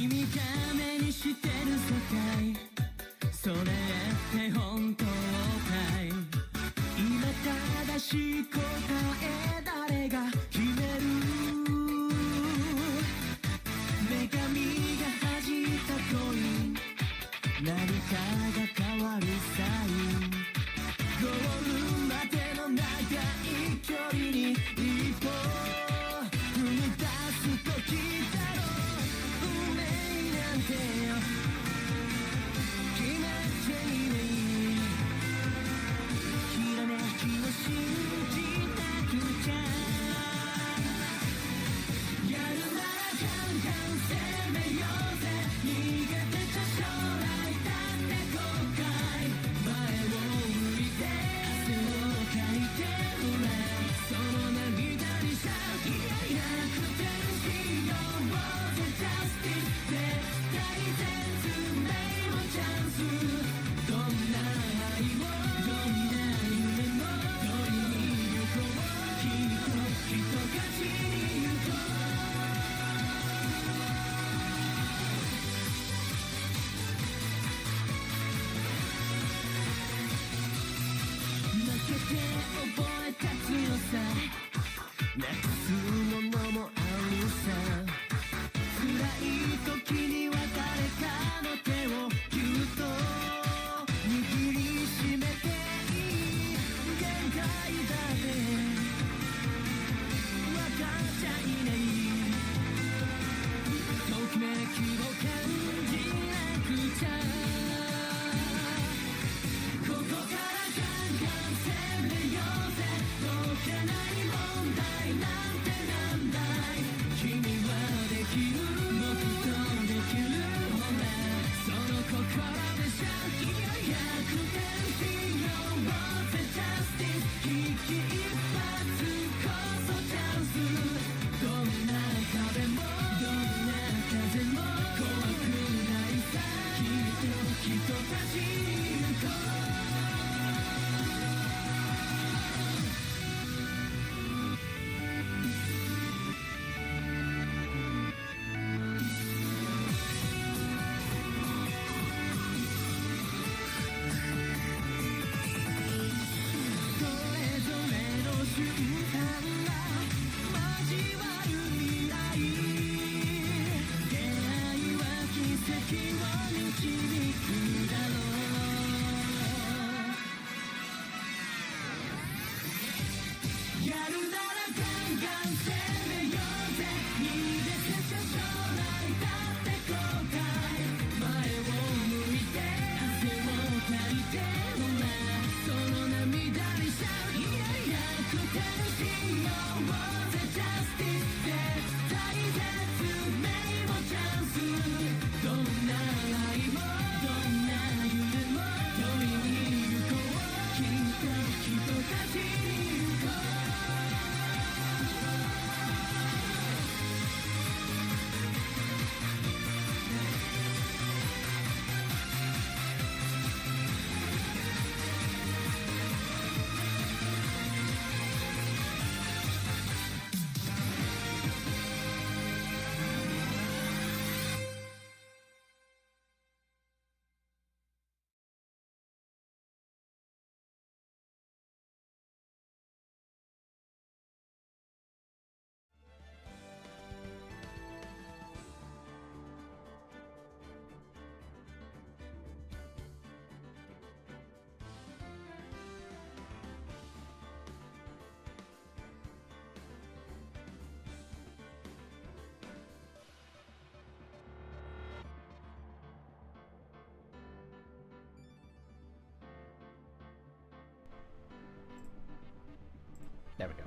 君が目にしてる世界それって本当かい今正しい答え誰が決める女神が弾いたコイン何かが変わるサインゴールまでの長い距離に一歩踏み出す時だろう運命なんてよ決まっていないひらめきを信じなくちゃやるならガンガン攻めようぜ逃げてちゃ将来だって後悔前を向いて汗をかいてほらその涙にさいや逆転しようぜジャスティス絶対絶命のチャンスどんな愛もどんな夢も取りに行こうきっと勝ちに行こう負けて覚えた強さなくすものもあるさ辛い時には誰かの手をぎゅっと握りしめていい限界だって分かっちゃいないときめきを感じなくちゃここからガンガン攻めようぜ解けない問題なんてなんだい君はできる僕とできるほらその心でしゃいや逆転しようぜジャスティス危機一発こそチャンスどんな壁もどんな風も怖くないさきっと立ち行こうそれぞれの瞬間が交わる未来出会いは奇跡を導くだろうやるならガンガン攻めようぜ逃げてちゃ将来だって後悔前を向いて汗をかいてほらその涙にさいや逆転しようぜジャスティス絶対絶命のチャンスどんな愛もどんな夢も取りに行こうきっと勝ちに行こうThere we go.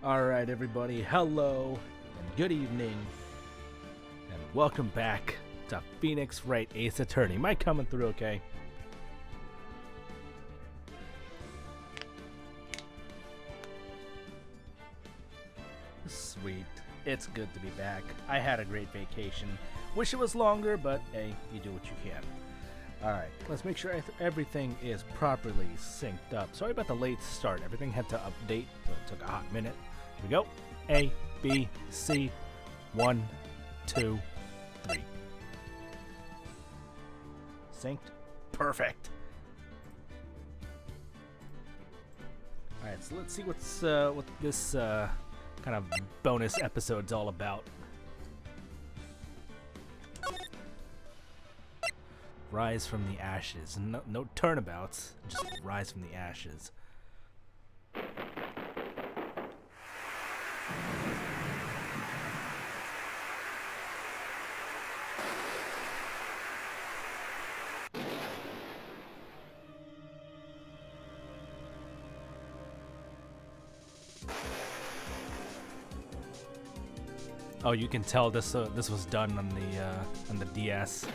Alright, everybody, hello and good evening, and welcome back to Phoenix Wright Ace Attorney. Am I coming through okay? Sweet. It's good to be back. I had a great vacation. Wish it was longer, but hey, you do what you can. Alright, let's make sure everything is properly synced up. Sorry about the late start. Everything had to update, so it took a hot minute. we go. A, B, C, 1, 2, 3. Synced. Perfect. All right, so let's see what this kind of bonus episode's all about. Rise from the ashes. No turnabouts, just rise from the ashes. Oh, you can tell this was done on the DS.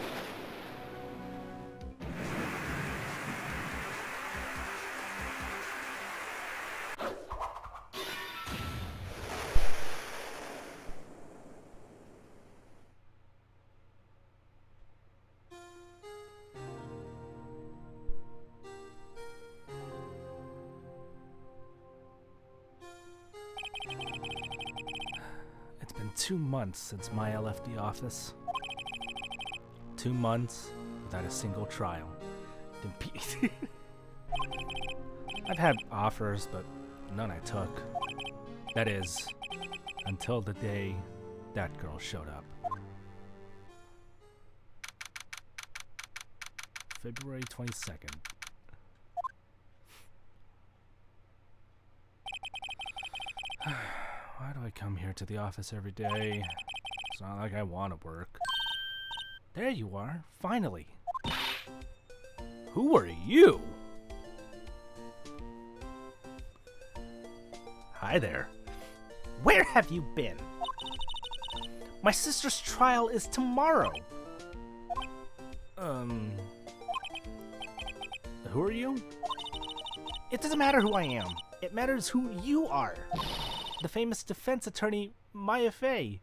It's been 2 months since Maya left the office. 2 months without a single trial. I've had offers, but none I took. That is, until the day that girl showed up. February 22nd. Why do I come here to the office every day? It's not like I want to work. There you are, finally. Who are you? Hi there. Where have you been? My sister's trial is tomorrow. Who are you? It doesn't matter who I am. It matters who you are. The famous defense attorney, Maya Fey.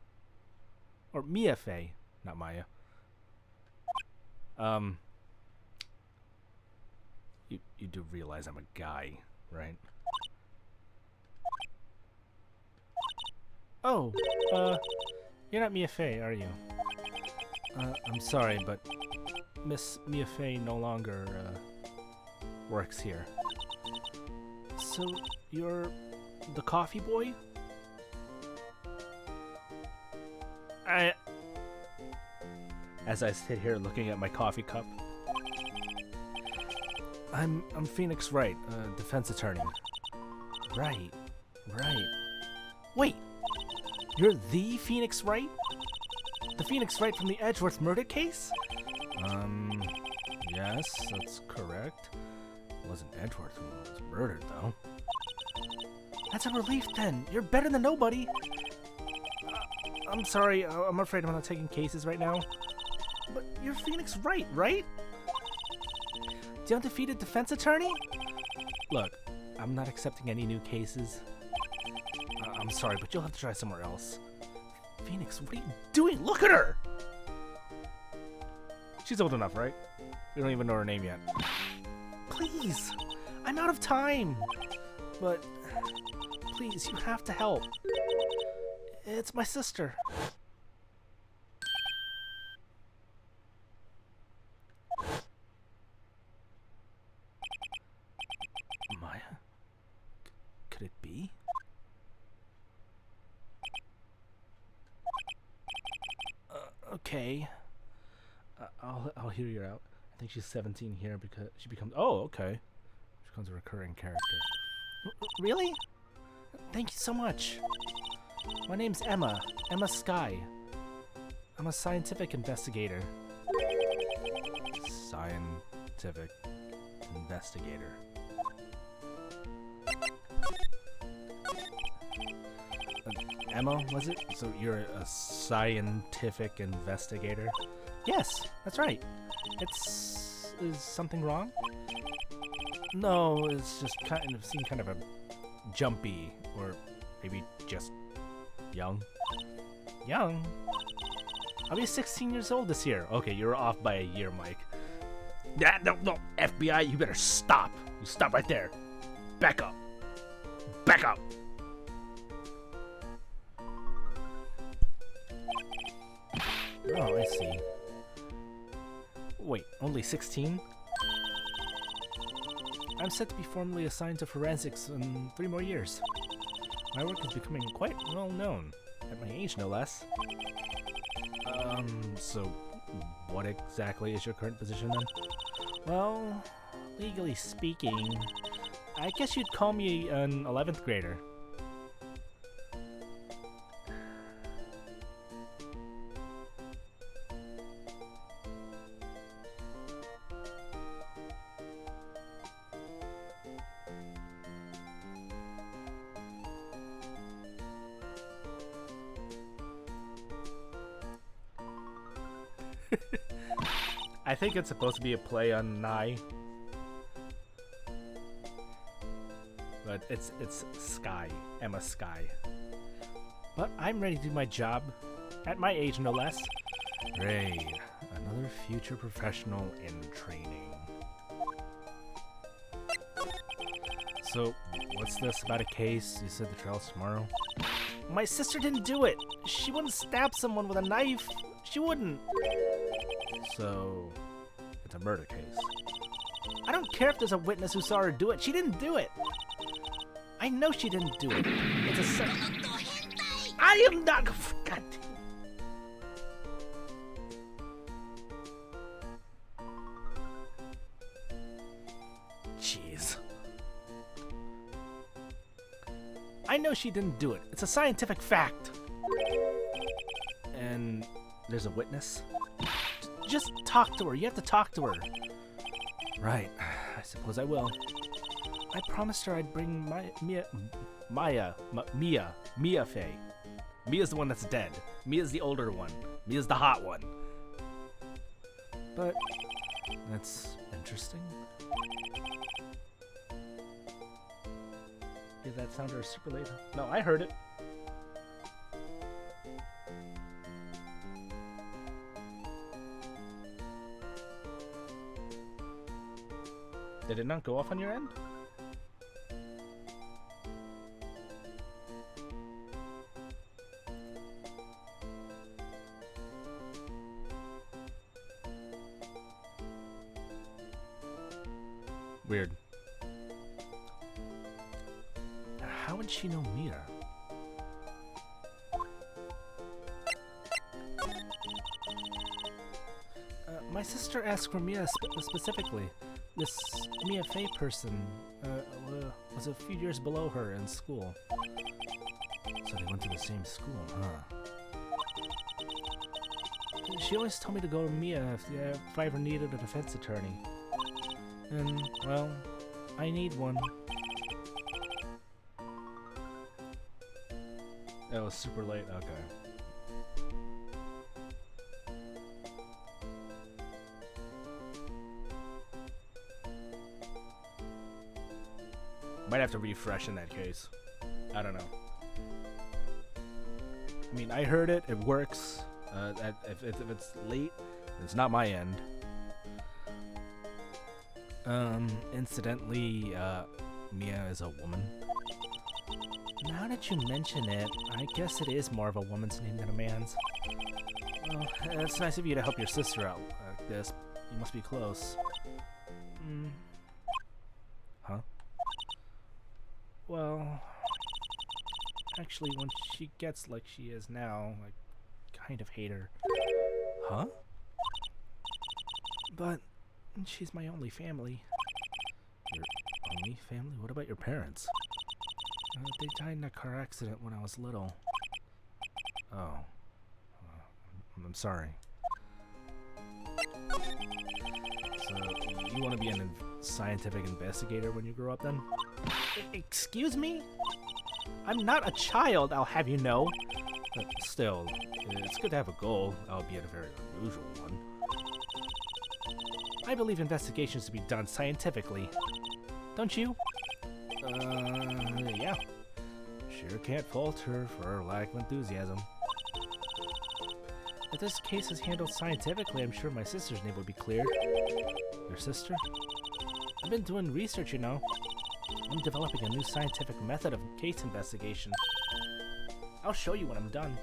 Or Mia Fey, not Maya. You do realize I'm a guy, right? Oh, you're not Mia Fey, are you? I'm sorry, but Miss Mia Fey no longer, works here. So, you're the coffee boy? As I sit here looking at my coffee cup. I'm Phoenix Wright, defense attorney. Right. Wait, you're the Phoenix Wright? The Phoenix Wright from the Edgeworth murder case? Yes, that's correct. It wasn't Edgeworth who was murdered, though. That's a relief, then. You're better than nobody. I'm sorry, I'm afraid I'm not taking cases right now. But you're Phoenix Wright, right? The undefeated defense attorney? Look, I'm not accepting any new cases. I'm sorry, but you'll have to try somewhere else. Phoenix, what are you doing? Look at her! She's old enough, right? We don't even know her name yet. Please! I'm out of time! But, please, you have to help. It's my sister. Maya? Could it be? Okay. I'll hear you out. I think she's 17 here because she becomes... Oh, okay. She becomes a recurring character. Really? Thank you so much. My name's Emma. Emma Sky. I'm a scientific investigator. Scientific investigator. Emma, was it? So you're a scientific investigator? Yes, that's right. Is something wrong? No, it's just seemed kind of a jumpy, or maybe just young. Young? I'll be 16 years old this year. Okay, you're off by a year, Mike. No, FBI, you better stop. You stop right there. Back up. Back up. Oh, I see. Wait, only 16? I'm set to be formally assigned to forensics in 3 more years. My work is becoming quite well known, at my age no less. So what exactly is your current position then? Well, legally speaking, I guess you'd call me an 11th grader. I think it's supposed to be a play on Nai. But it's Sky. Emma Sky. But I'm ready to do my job. At my age, no less. Ray, another future professional in training. So, what's this about a case? You said the trial's tomorrow? My sister didn't do it! She wouldn't stab someone with a knife! She wouldn't! So, it's a murder case. I don't care if there's a witness who saw her do it. She didn't do it. I know she didn't do it. It's a I am not. God. Jeez. I know she didn't do it. It's a scientific fact. And there's a witness. Just talk to her. You have to talk to her. Right. I suppose I will. I promised her I'd bring Mia Faye. Mia's the one that's dead. Mia's the older one. Mia's the hot one. But that's interesting. Did that sound super late? No, I heard it. Did it not go off on your end? Weird. How would she know Mia? My sister asked for Mia specifically. This Mia Fey person was a few years below her in school. So they went to the same school, huh? She always told me to go to Mia if I ever needed a defense attorney. And, well, I need one. That was super late, okay. Might have to refresh in that case. I don't know. I mean, I heard it. It works. If it's late, it's not my end. Incidentally, Mia is a woman. Now that you mention it, I guess it is more of a woman's name than a man's. Well, it's nice of you to help your sister out like this. You must be close. Huh? Well, actually, when she gets like she is now, I kind of hate her. Huh? But she's my only family. Your only family? What about your parents? They died in a car accident when I was little. Oh. I'm sorry. So, you want to be a scientific investigator when you grow up then? Excuse me? I'm not a child, I'll have you know. But still, it's good to have a goal, albeit a very unusual one. I believe investigations to be done scientifically. Don't you? Yeah. Sure can't fault her for her lack of enthusiasm. If this case is handled scientifically, I'm sure my sister's name would be cleared. Your sister? I've been doing research, you know. I'm developing a new scientific method of case investigation. I'll show you when I'm done.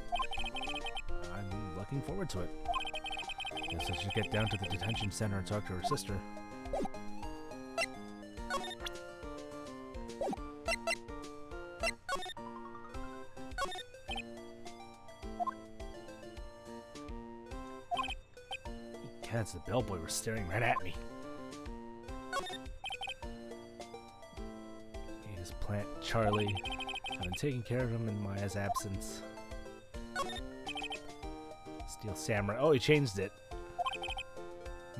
I'm looking forward to it. Guess I should get down to the detention center and talk to her sister. Cats, the bellboy was staring right at me. His plant, Charlie. I've been taking care of him in Maya's absence. Steel Samurai. Oh, he changed it.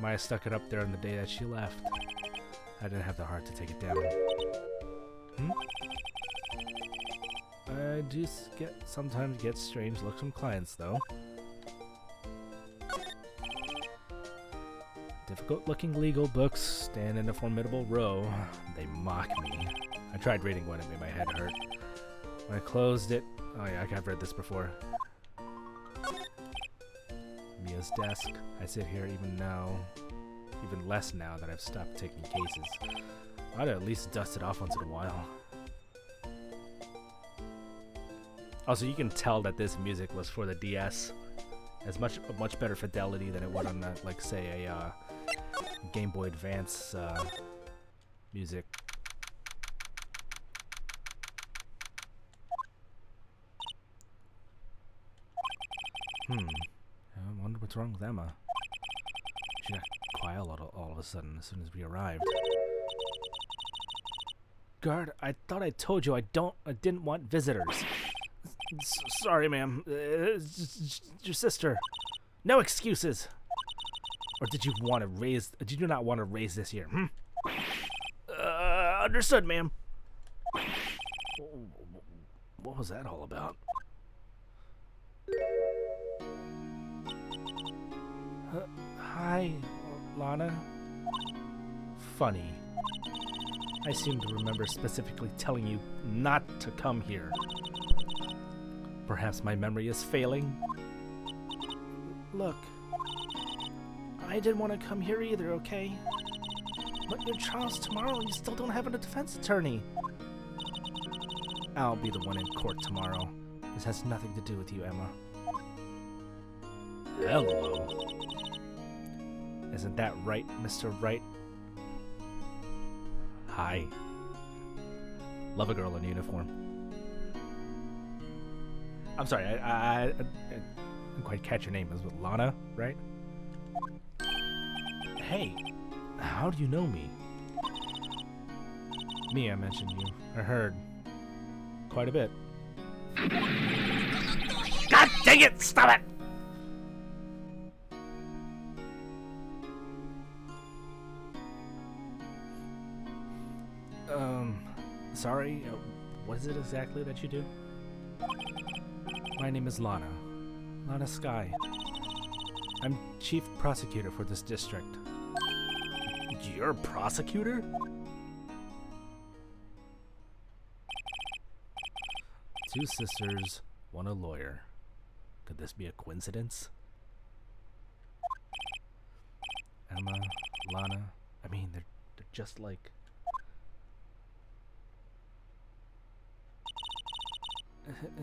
Maya stuck it up there on the day that she left. I didn't have the heart to take it down. I do sometimes get strange looks from clients, though. Difficult-looking legal books stand in a formidable row. They mock me. I tried reading one, it made my head hurt. When I closed it... Oh yeah, I've read this before. Mia's desk. I sit here even less now that I've stopped taking cases. I'd at least dust it off once in a while. Also, you can tell that this music was for the DS. As much better fidelity than it would on that, like, say, a Game Boy Advance music. I wonder what's wrong with Emma. She got quiet all of a sudden as soon as we arrived. Guard, I thought I told you I didn't want visitors. Sorry, ma'am. It's your sister. No excuses. Or did you not want to raise this here? Understood, ma'am. What was that all about? Hi, Lana. Funny. I seem to remember specifically telling you not to come here. Perhaps my memory is failing. Look, I didn't want to come here either, okay? But your trial's tomorrow and you still don't have a defense attorney. I'll be the one in court tomorrow. This has nothing to do with you, Emma. Hello. Isn't that right, Mr. Wright? Hi. Love a girl in uniform. I'm sorry, I didn't quite catch your name. Is it Lana, right? Hey, how do you know me? Mia mentioned you. I heard. Quite a bit. God dang it! Stop it! Sorry, what is it exactly that you do? My name is Lana. Lana Sky. I'm chief prosecutor for this district. You're a prosecutor? Two sisters, one a lawyer. Could this be a coincidence? Emma, Lana, I mean, they're just like...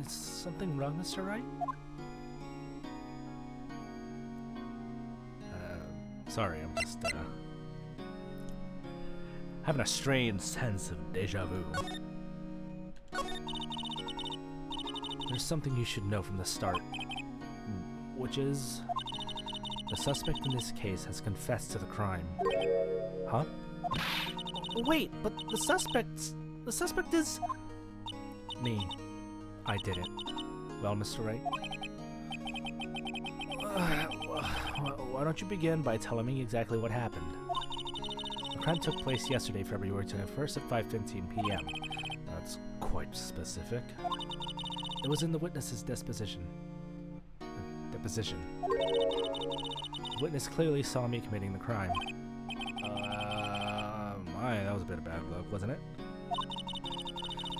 Is something wrong, Mr. Wright? Sorry, I'm just, having a strange sense of deja vu. There's something you should know from the start, which is the suspect in this case has confessed to the crime. Huh? Wait, but the suspect is... Me. I did it. Well, Mr. Wright? Why don't you begin by telling me exactly what happened? The crime took place yesterday, February 21st at 5:15 p.m. That's quite specific. It was in the witness's deposition. The witness clearly saw me committing the crime. That was a bit of bad luck, wasn't it?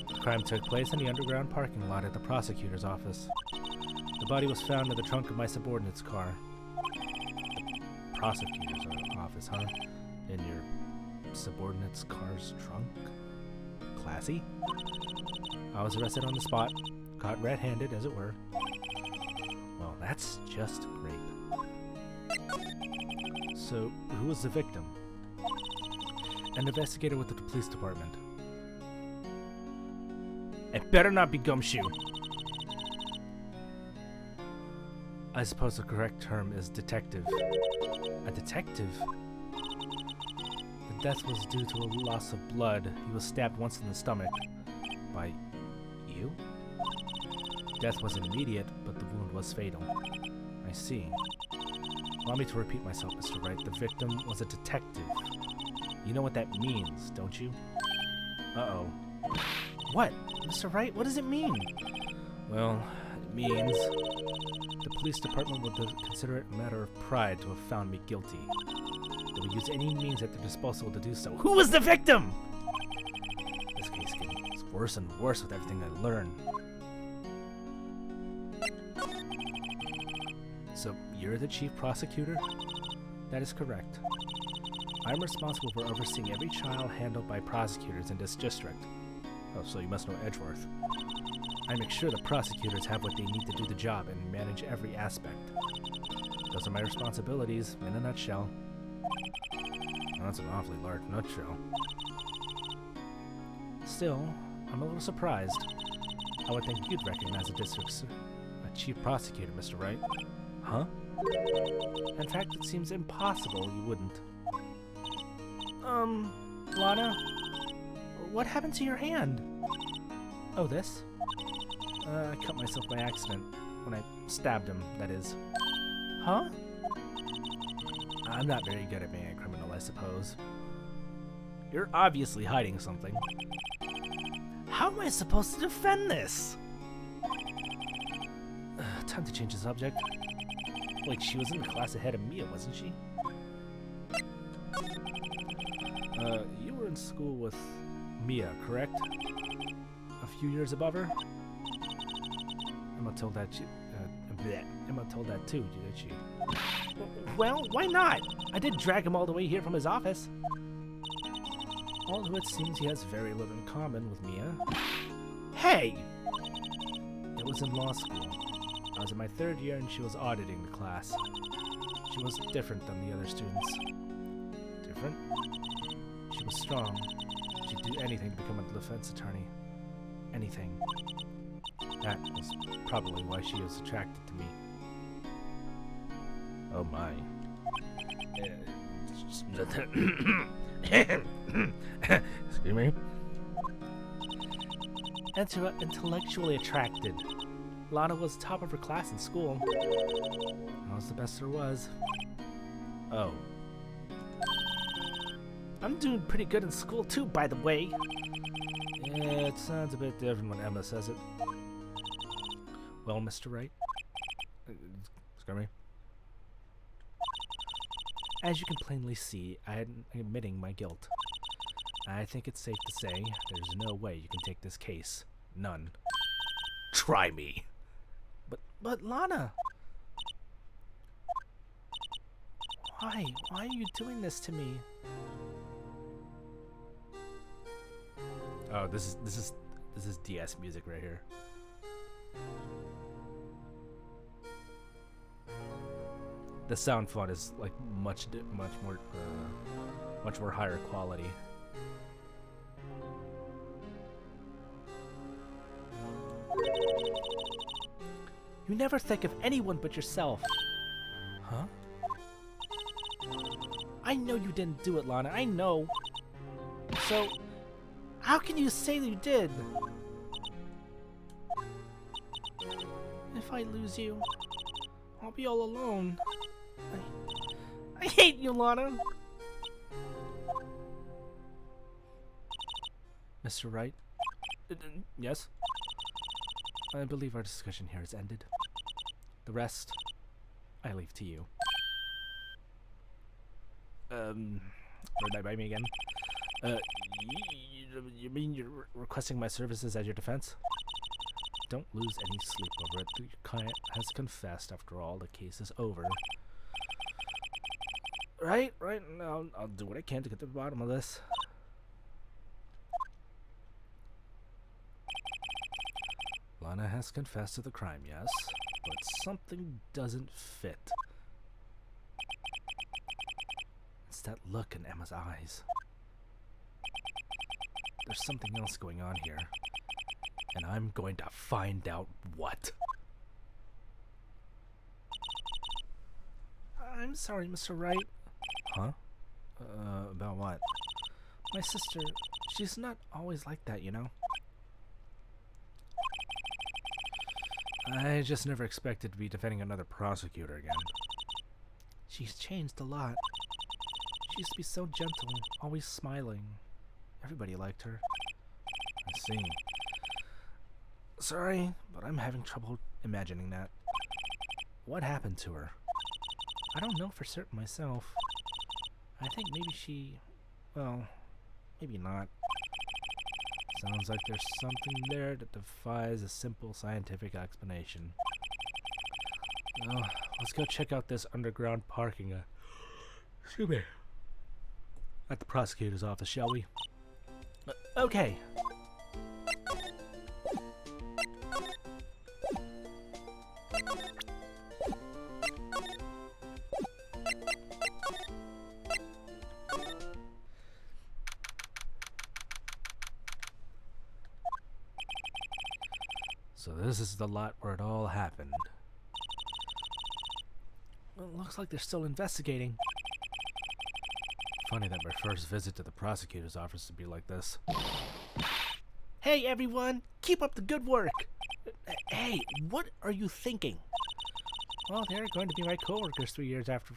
The crime took place in the underground parking lot at the prosecutor's office. The body was found in the trunk of my subordinate's car. The prosecutor's office, huh? In your subordinate's car's trunk? Classy? I was arrested on the spot, caught red-handed, as it were. Well, that's just great. So, who was the victim? An investigator with the police department. It better not be Gumshoe. I suppose the correct term is detective. A detective? The death was due to a loss of blood. He was stabbed once in the stomach. By you? Death wasn't immediate, but the wound was fatal. I see. Allow me to repeat myself, Mr. Wright. The victim was a detective. You know what that means, don't you? Uh-oh. What? Mr. Wright, what does it mean? Well, it means the police department would consider it a matter of pride to have found me guilty. They would use any means at their disposal to do so. Who was the victim? This case gets worse and worse with everything I learn. So, you're the chief prosecutor? That is correct. I'm responsible for overseeing every child handled by prosecutors in this district. Oh, so you must know Edgeworth. I make sure the prosecutors have what they need to do the job and manage every aspect. Those are my responsibilities, in a nutshell. Well, that's an awfully large nutshell. Still, I'm a little surprised. I would think you'd recognize a district's chief prosecutor, Mr. Wright. Huh? In fact, it seems impossible you wouldn't. Lana? What happened to your hand? Oh, this? I cut myself by accident. When I stabbed him, that is. Huh? I'm not very good at being a criminal, I suppose. You're obviously hiding something. How am I supposed to defend this? Time to change the subject. Wait, she was in the class ahead of Mia, wasn't she? You were in school with Mia, correct? A few years above her? Emma told that Emma told that too, did she? Well, why not? I did drag him all the way here from his office. Although it seems he has very little in common with Mia. Hey! It was in law school. I was in my 3rd year and she was auditing the class. She was different than the other students. Different? She was strong. She'd do anything to become a defense attorney. Anything. That was probably why she was attracted to me. Oh my. Excuse me. Intellectually attracted. Lana was top of her class in school. I was the best there was. Oh. I'm doing pretty good in school too, by the way. Yeah, it sounds a bit different when Emma says it. Well, Mr. Wright? Excuse me? As you can plainly see, I am admitting my guilt. I think it's safe to say there's no way you can take this case. None. Try me. But Lana! Why? Why are you doing this to me? Oh, this is DS music right here. The sound font is like much more higher quality. You never think of anyone but yourself. Huh? I know you didn't do it, Lana. I know. So, how can you say that you did? If I lose you, I'll be all alone. I hate you, Lana. Mr. Wright? Yes? I believe our discussion here has ended. The rest, I leave to you. Run that by me again. You mean you're requesting my services as your defense? Don't lose any sleep over it. The client has confessed. After all, the case is over. Right. I'll do what I can to get to the bottom of this. Lana has confessed to the crime, yes, but something doesn't fit. It's that look in Emma's eyes. There's something else going on here. And I'm going to find out what. I'm sorry, Mr. Wright. Huh? About what? My sister, she's not always like that, you know? I just never expected to be defending another prosecutor again. She's changed a lot. She used to be so gentle, always smiling. Everybody liked her. I see. Sorry, but I'm having trouble imagining that. What happened to her? I don't know for certain myself. I think maybe she... well, maybe not. Sounds like there's something there that defies a simple scientific explanation. Well, let's go check out this underground parking excuse me. At the prosecutor's office, shall we? Okay. So this is the lot where it all happened. Well, it looks like they're still investigating. Funny that my first visit to the prosecutor's office would be like this. Hey everyone! Keep up the good work! Hey, what are you thinking? Well, they're going to be my co-workers 3 years after...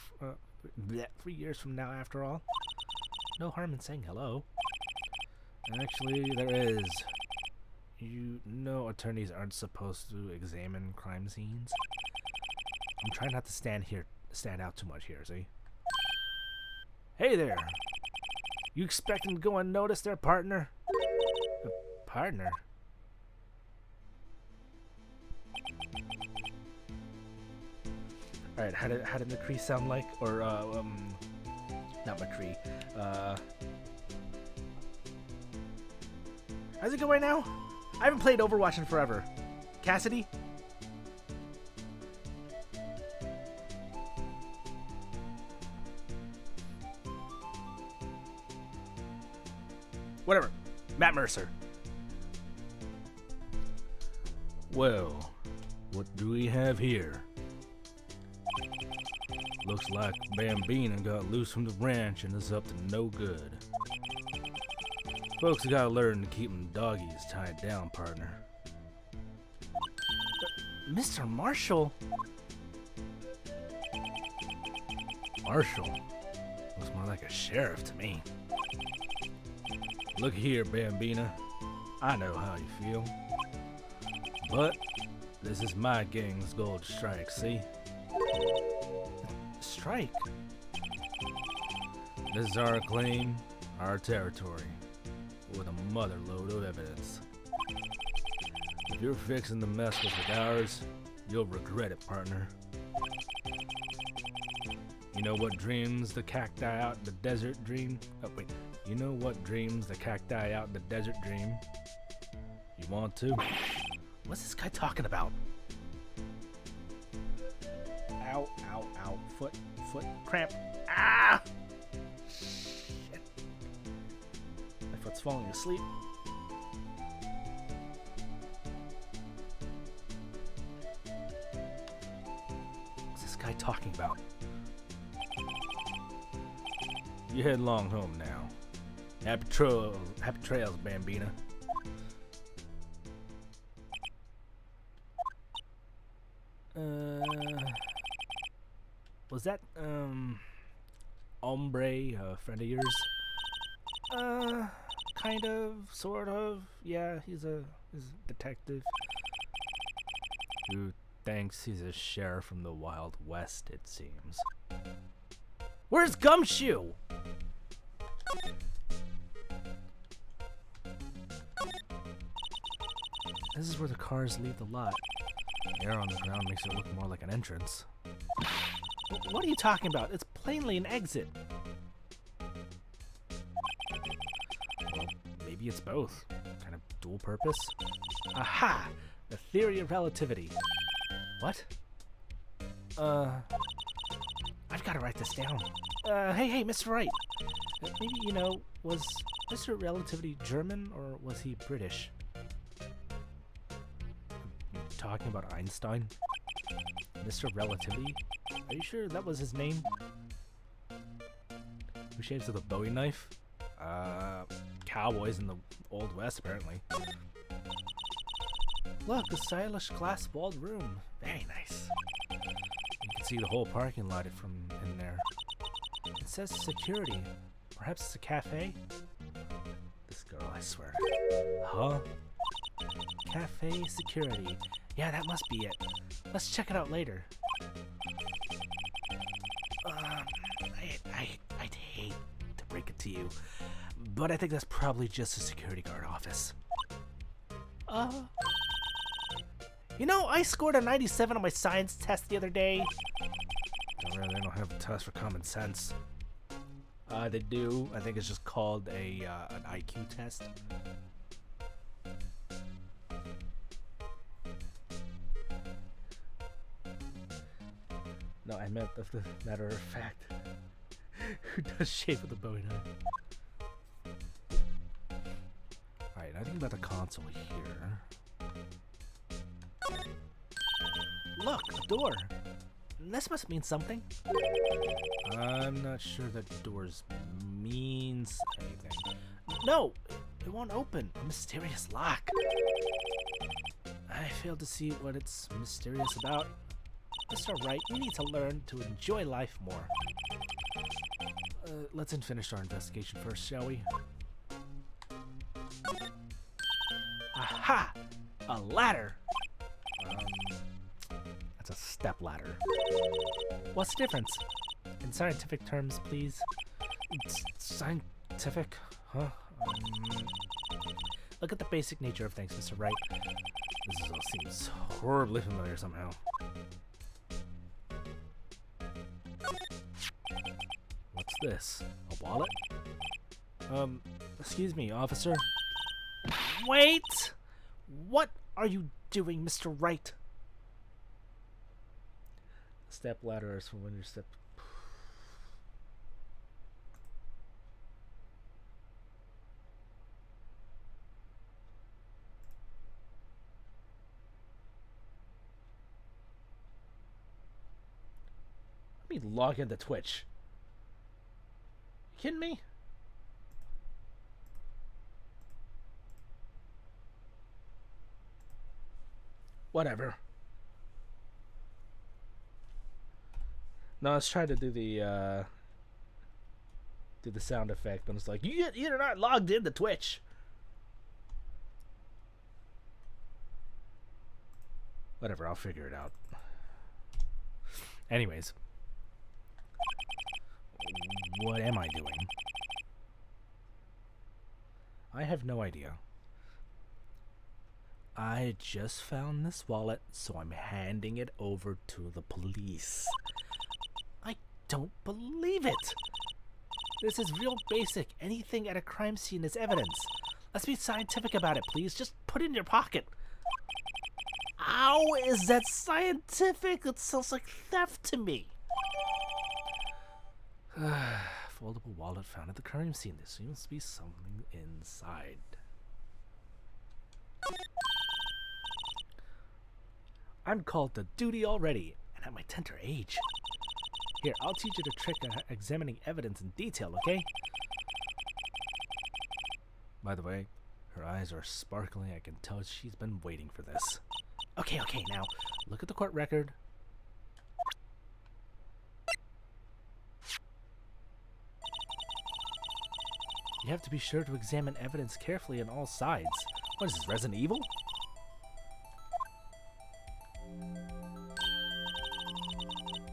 3 years from now, after all. No harm in saying hello. Actually, there is. You know attorneys aren't supposed to examine crime scenes. I'm trying not to stand out too much here, see? Hey there! You expect them to go unnoticed there, partner? A partner? Alright, how did McCree sound like? Or, not McCree. How's it going now? I haven't played Overwatch in forever. Cassidy? Whatever. Matt Mercer. Well, what do we have here? Looks like Bambina got loose from the ranch and is up to no good. Folks gotta learn to keep them doggies tied down, partner. Mr. Marshall? Marshall? Looks more like a sheriff to me. Look here, Bambina. I know how you feel. But this is my gang's gold strike, see? Strike? This is our claim, our territory, with a mother load of evidence. If you're fixing to mess with ours, you'll regret it, partner. You know what dreams the cacti out in the desert dream? Oh, wait. You know what dreams the cacti out in the desert dream? You want to? What's this guy talking about? Ow, ow, ow. Foot, cramp. Ah! Shit. My foot's falling asleep. What's this guy talking about? You head along home now. Happy trails, Bambina. Was that, Ombre a friend of yours? Kind of, sort of. Yeah, he's a detective. Who thinks he's a sheriff from the Wild West, it seems. Where's Gumshoe? This is where the cars leave the lot. The air on the ground makes it look more like an entrance. What are you talking about? It's plainly an exit. Well, maybe it's both. Kind of dual purpose. Aha! The theory of relativity. What? I've got to write this down. Hey, Mr. Wright. Maybe, was Mr. Relativity German or was he British? You talking about Einstein? Mr. Relativity? Are you sure that was his name? Who shaves with a Bowie knife? Cowboys in the Old West, apparently. Look, a stylish glass-walled room. Very nice. You can see the whole parking lot from in there. It says security. Perhaps it's a cafe? This girl, I swear. Huh? Cafe security. Yeah, that must be it. Let's check it out later. I'd hate to break it to you, but I think that's probably just a security guard office. I scored a 97 on my science test the other day. They don't have a test for common sense. They do. I think it's just called an IQ test. No, I meant the matter of fact. Who does shave with a Bowie knife? Alright, I think about the console here. Look, a door. This must mean something. I'm not sure that doors means anything. No, it won't open. A mysterious lock. I failed to see what it's mysterious about. Mr. Wright, you need to learn to enjoy life more. Let's finish our investigation first, shall we? Aha! A ladder! That's a step ladder. What's the difference? In scientific terms, please. Scientific? Huh? Look at the basic nature of things, Mr. Wright. This all seems horribly familiar somehow. What's this? A wallet? Excuse me, officer. Wait! What are you doing, Mr. Wright? Step ladder is from when you step. Let me log into Twitch. You kidding me? Whatever. No, I was trying to do the sound effect, but it's like you're not logged into Twitch. Whatever, I'll figure it out. Anyways, what am I doing? I have no idea. I just found this wallet, so I'm handing it over to the police. I don't believe it. This is real basic. Anything at a crime scene is evidence. Let's be scientific about it, please. Just put it in your pocket. How is that scientific? It sounds like theft to me. Foldable wallet found at the crime scene. There seems to be something inside. I'm called to duty already, and at my tender age. Here, I'll teach you the trick of examining evidence in detail, okay? By the way, her eyes are sparkling. I can tell she's been waiting for this. Okay, now, look at the court record. You have to be sure to examine evidence carefully on all sides. What is this, Resident Evil?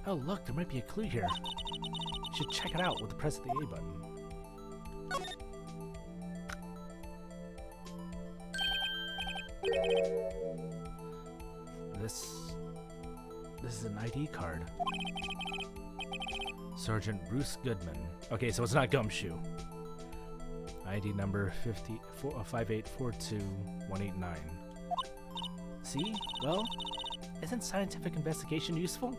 Oh, look, there might be a clue here. You should check it out with the press of the A button. This is an ID card. Sergeant Bruce Goodman. Okay, so it's not Gumshoe. ID number 5842189. See? Well, isn't scientific investigation useful?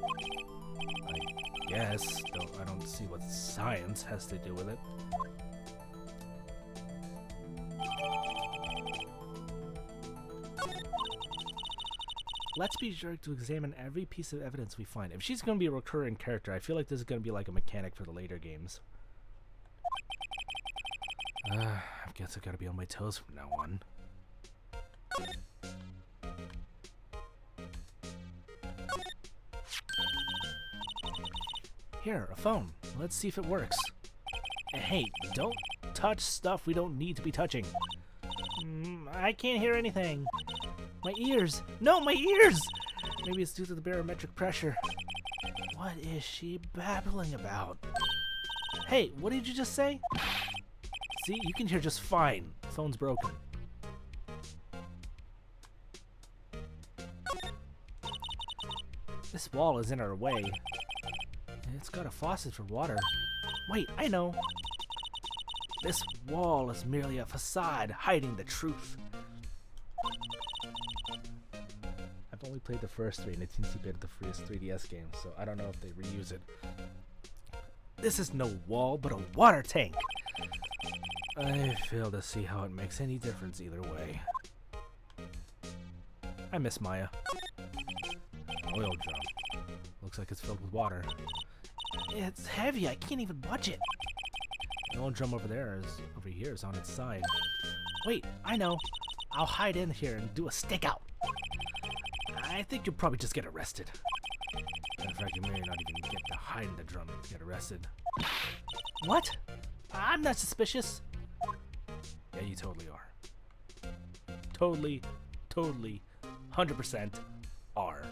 I guess. I don't see what science has to do with it. Let's be sure to examine every piece of evidence we find. If she's going to be a recurring character, I feel like this is going to be like a mechanic for the later games. I guess I gotta be on my toes from now on. Here, a phone. Let's see if it works. Hey, don't touch stuff we don't need to be touching. I can't hear anything. My ears! No, my ears! Maybe it's due to the barometric pressure. What is she babbling about? Hey, what did you just say? See, you can hear just fine. Phone's broken. This wall is in our way. It's got a faucet for water. Wait, I know. This wall is merely a facade hiding the truth. I've only played the first three and it's a bit of the freest 3DS game, so I don't know if they reuse it. This is no wall, but a water tank. I fail to see how it makes any difference either way. I miss Maya. Oil drum. Looks like it's filled with water. It's heavy, I can't even budge it. The oil drum over here is on its side. Wait, I know. I'll hide in here and do a stick out. I think you'll probably just get arrested. In fact, you may not even get to hide in the drum and get arrested. What? I'm not suspicious. Yeah, you totally are. Totally, 100% are.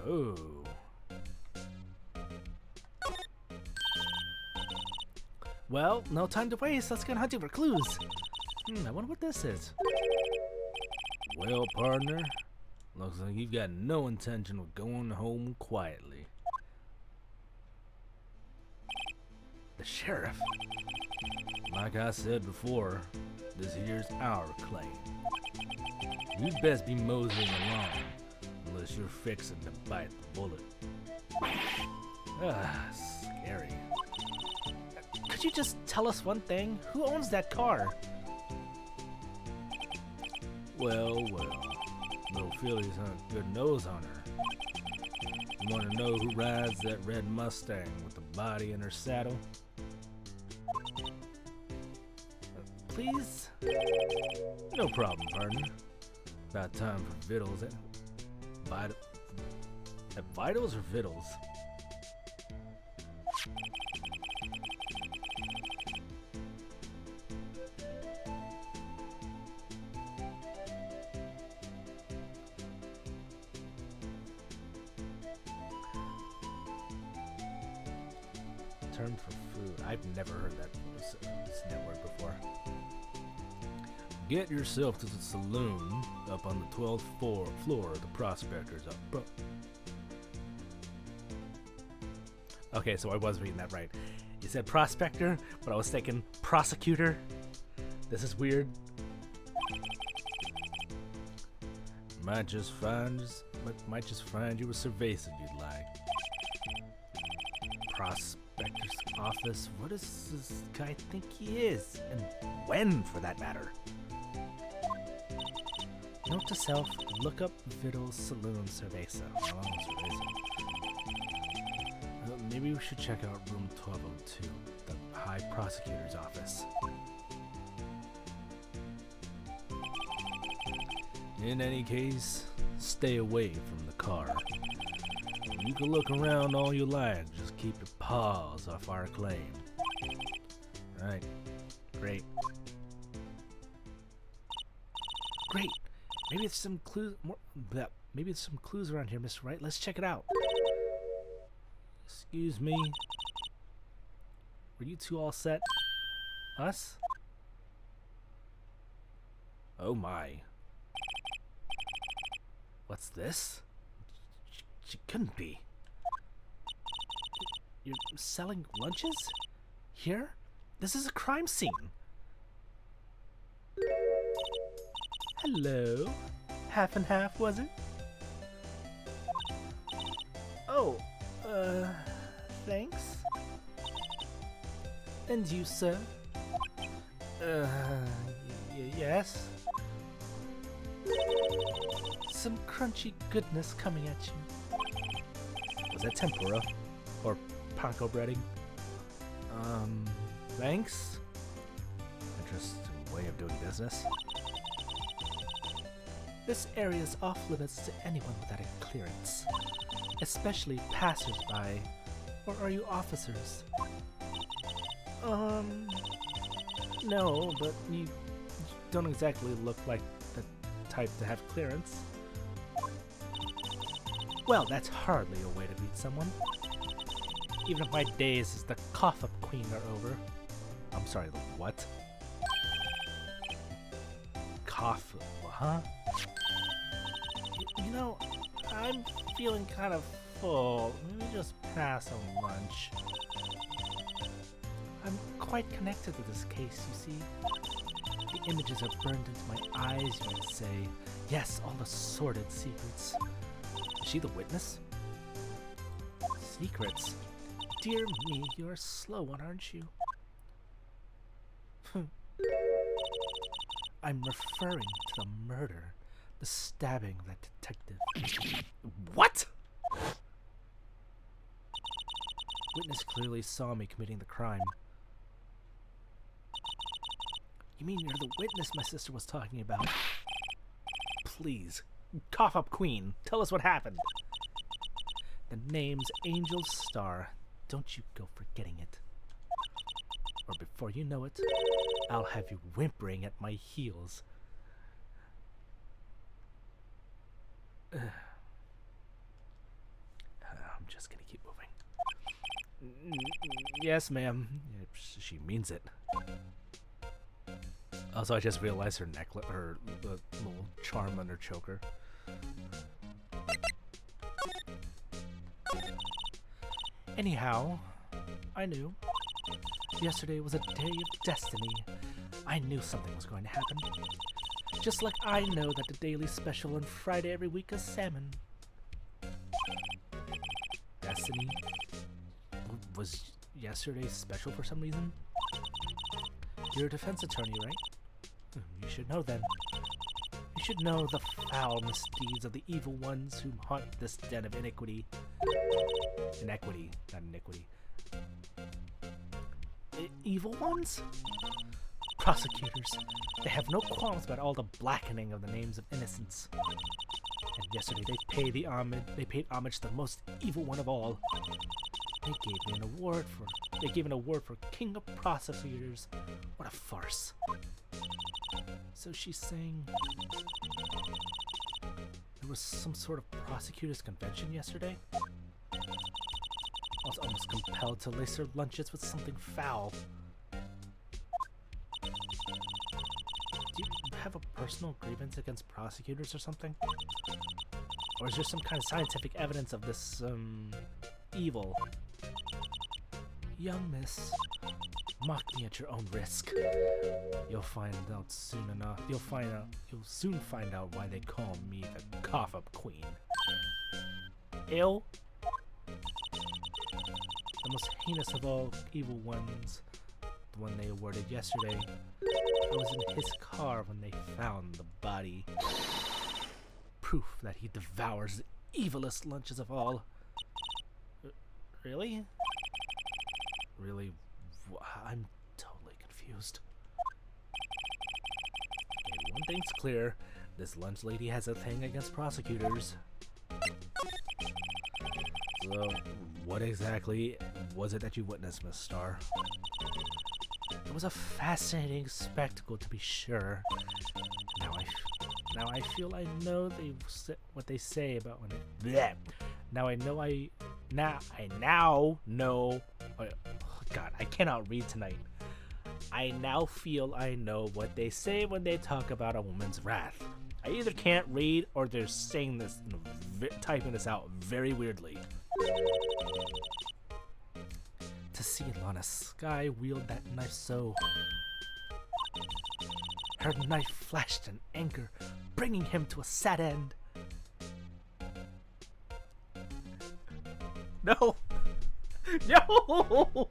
Oh. Well, no time to waste. Let's get hunting for clues. I wonder what this is. Well, partner, looks like you've got no intention of going home quietly. The sheriff. Like I said before, this here's our claim. You'd best be moseying along, unless you're fixing to bite the bullet. Scary. Could you just tell us one thing? Who owns that car? Well, little Philly's a good nose on her. You want to know who rides that red Mustang with the body in her saddle? Please? No problem, partner. About time for vittles. Vitals or vittles? Term for food. I've never heard this network before. Get yourself to the saloon up on the 12th floor of the Prospector's up. Okay, so I was reading that right. You said prospector, but I was thinking prosecutor. This is weird. Might just find you a cerveza you'd like. Prospector's office. What does this guy think he is? And when, for that matter? Note to self, look up Vittles Saloon Cerveza. Maybe we should check out room 1202, the High Prosecutor's office. In any case, stay away from the car. You can look around all you like, just keep your paws off our claim. Right, great. Great! Maybe it's some clues maybe it's some clues around here, Mr. Wright. Let's check it out. Excuse me. Were you two all set? Us? Oh my. What's this? She couldn't be. You're selling lunches? Here? This is a crime scene. Hello. Half and half, was it? Oh, thanks. And you, sir? Yes? Some crunchy goodness coming at you. Was that tempura? Or panko breading? Thanks? Interesting way of doing business. This area is off limits to anyone without a clearance, especially passers-by. Or are you officers? No, but you don't exactly look like the type to have clearance. Well, that's hardly a way to meet someone. Even if my days as the cough-up queen are over. I'm sorry, the what? Cough, huh? You know, I'm feeling kind of full. Maybe just pass on lunch. I'm quite connected to this case, you see. The images are burned into my eyes, you might say. Yes, all the sordid secrets. Is she the witness? Secrets? Dear me, you're a slow one, aren't you? I'm referring to the murder, the stabbing of that detective. What? Witness clearly saw me committing the crime. You mean you're the witness my sister was talking about? Please, cough up queen, tell us what happened. The name's Angel Star. Don't you go forgetting it. Or before you know it, I'll have you whimpering at my heels. I'm just gonna keep moving. Yes, ma'am. She means it. Also, I just realized her necklace, her little charm on her choker. Anyhow, I knew. Yesterday was a day of destiny. I knew something was going to happen. Just like I know that the daily special on Friday every week is salmon. Destiny? Was yesterday special for some reason? You're a defense attorney, right? You should know then. You should know the foul misdeeds of the evil ones who haunt this den of iniquity. Inequity, not iniquity. Evil ones? Prosecutors. They have no qualms about all the blackening of the names of innocents. And yesterday they paid homage to the most evil one of all. They gave an award for King of Prosecutors. What a farce. So she's saying there was some sort of prosecutors convention yesterday? I was almost compelled to lace her lunches with something foul. Do you have a personal grievance against prosecutors or something? Or is there some kind of scientific evidence of this, evil? Young miss, mock me at your own risk. You'll find out soon enough. You'll soon find out why they call me the cough-up queen. Ill? The most heinous of all evil ones, the one they awarded yesterday. I was in his car when they found the body. Proof that he devours the evilest lunches of all. Really? Really? I'm totally confused. Okay, one thing's clear. This lunch lady has a thing against prosecutors. So, what exactly was it that you witnessed, Miss Star? It was a fascinating spectacle, to be sure. Now I feel I know what they say about when it. Bleh. Now I now know. Oh, God, I cannot read tonight. I now feel I know what they say when they talk about a woman's wrath. I either can't read or they're saying this, typing this out very weirdly. To see Lana Sky wield that knife so. Her knife flashed in anger, bringing him to a sad end. No! No!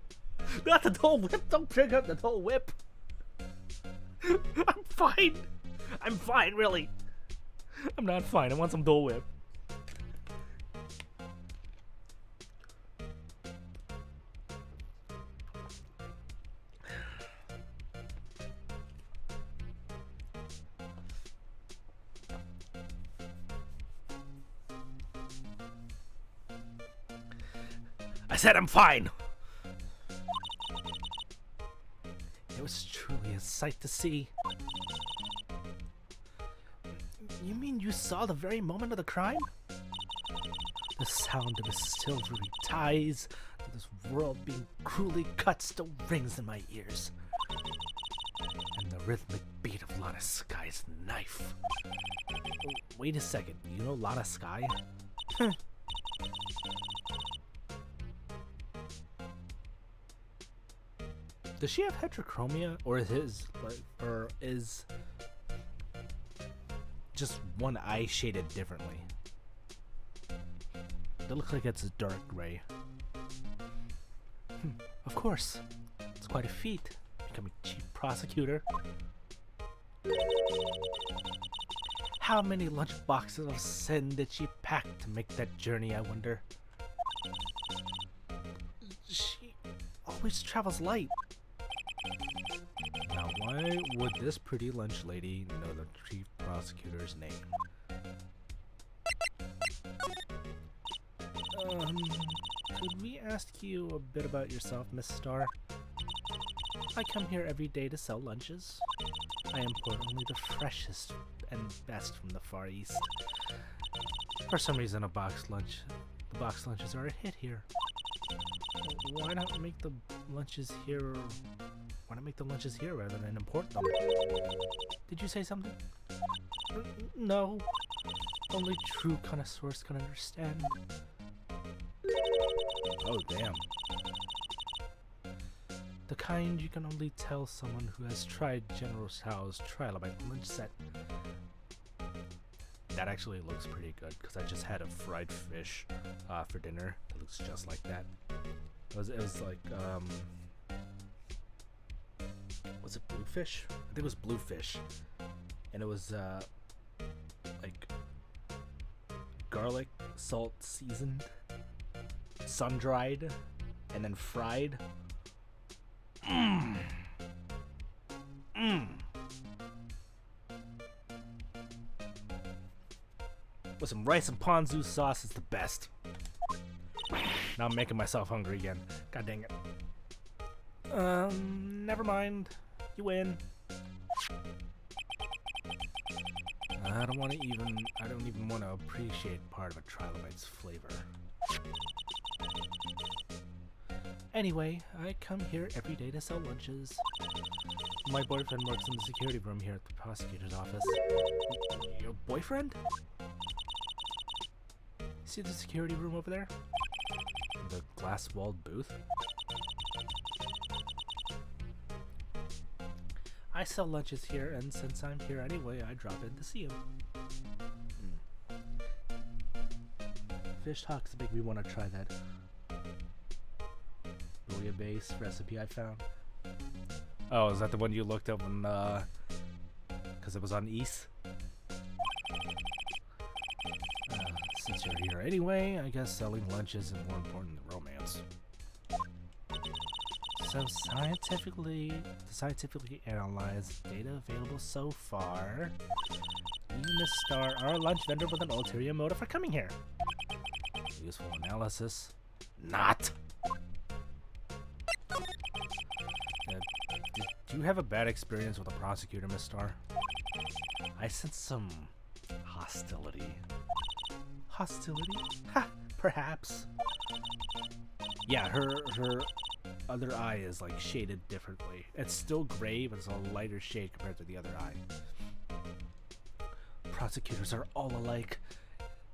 Not the Dole Whip! Don't bring up the Dole Whip! I'm fine! I'm fine, really! I'm not fine, I want some Dole Whip. I said I'm fine! It was truly a sight to see. You mean you saw the very moment of the crime? The sound of the silvery ties to this world being cruelly cut still rings in my ears. And the rhythmic beat of Lana Sky's knife. Wait a second, you know Lana Sky? Does she have heterochromia, or is just one eye shaded differently? It looks like it's a dark gray. Of course, it's quite a feat, becoming chief prosecutor. How many lunch boxes of sin did she pack to make that journey, I wonder? She always travels light. Now, why would this pretty lunch lady know the chief prosecutor's name? Could we ask you a bit about yourself, Miss Star? I come here every day to sell lunches. I import only the freshest and best from the Far East. For some reason, the box lunches are a hit here. Why not make the lunches here? Why not make the lunches here rather than import them? Did you say something? No. Only true connoisseurs can understand. Oh, damn. The kind you can only tell someone who has tried General Tso's trilobite lunch set. That actually looks pretty good, because I just had a fried fish for dinner. It looks just like that. It was like, was it bluefish? I think it was bluefish. And it was, like, garlic, salt, seasoned, sun-dried, and then fried. Mmm. Mmm. With some rice and ponzu sauce is the best. Now I'm making myself hungry again. God dang it. Never mind. You win. I don't even want to appreciate part of a trilobite's flavor. Anyway, I come here every day to sell lunches. My boyfriend works in the security room here at the prosecutor's office. Your boyfriend? See the security room over there? The glass-walled booth? I sell lunches here, and since I'm here anyway, I drop in to see him. Fish tacos make me want to try that bouillabaisse recipe I found. Oh, is that the one you looked up when, because it was on East? Since you're here anyway, I guess selling lunch isn't more important than romance. So scientifically analyzed data available so far, you, Miss Star, are a lunch vendor with an ulterior motive for coming here. Useful analysis. Not! Did you have a bad experience with a prosecutor, Miss Star? I sense some hostility. Hostility? Ha! Perhaps. Yeah, her other eye is like shaded differently. It's still gray, but it's a lighter shade compared to the other eye. Prosecutors are all alike.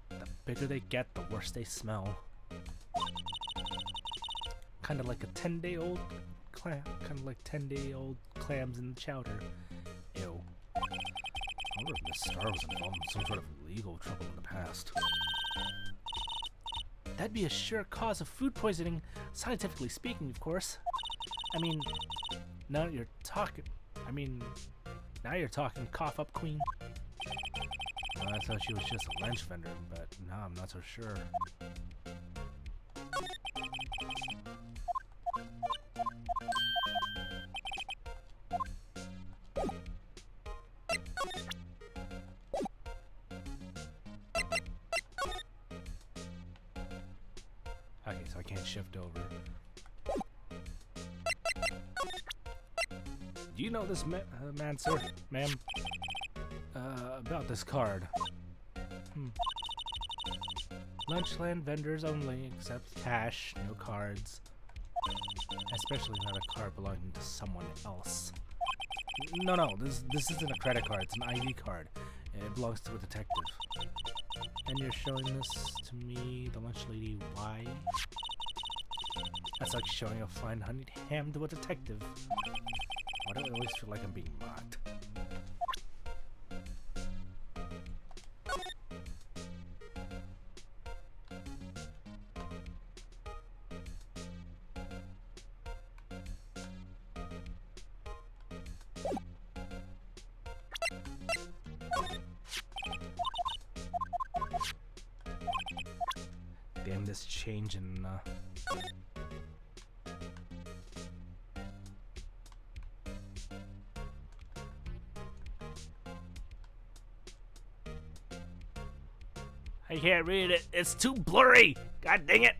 The bigger they get, the worse they smell. Kind of like a 10-day-old clam. Kind of like 10-day-old clams in the chowder. Ew. I wonder if Miss Star was involved in some sort of legal trouble in the past. That'd be a sure cause of food poisoning, scientifically speaking, of course. I mean, now you're talking. Now you're talking, cough up queen. I thought she was just a lunch vendor, but now I'm not so sure. Okay, so I can't shift over. Do you know this man, sir? Ma'am? About this card. Lunchland vendors only accept cash, no cards. Especially not a card belonging to someone else. No, this isn't a credit card, it's an ID card. It belongs to a detective. And you're showing this to me, the lunch lady, why? That's like showing a fine honeyed ham to a detective. Why do I always feel like I'm being mocked? Damn this change in I can't read it. It's too blurry. God dang it.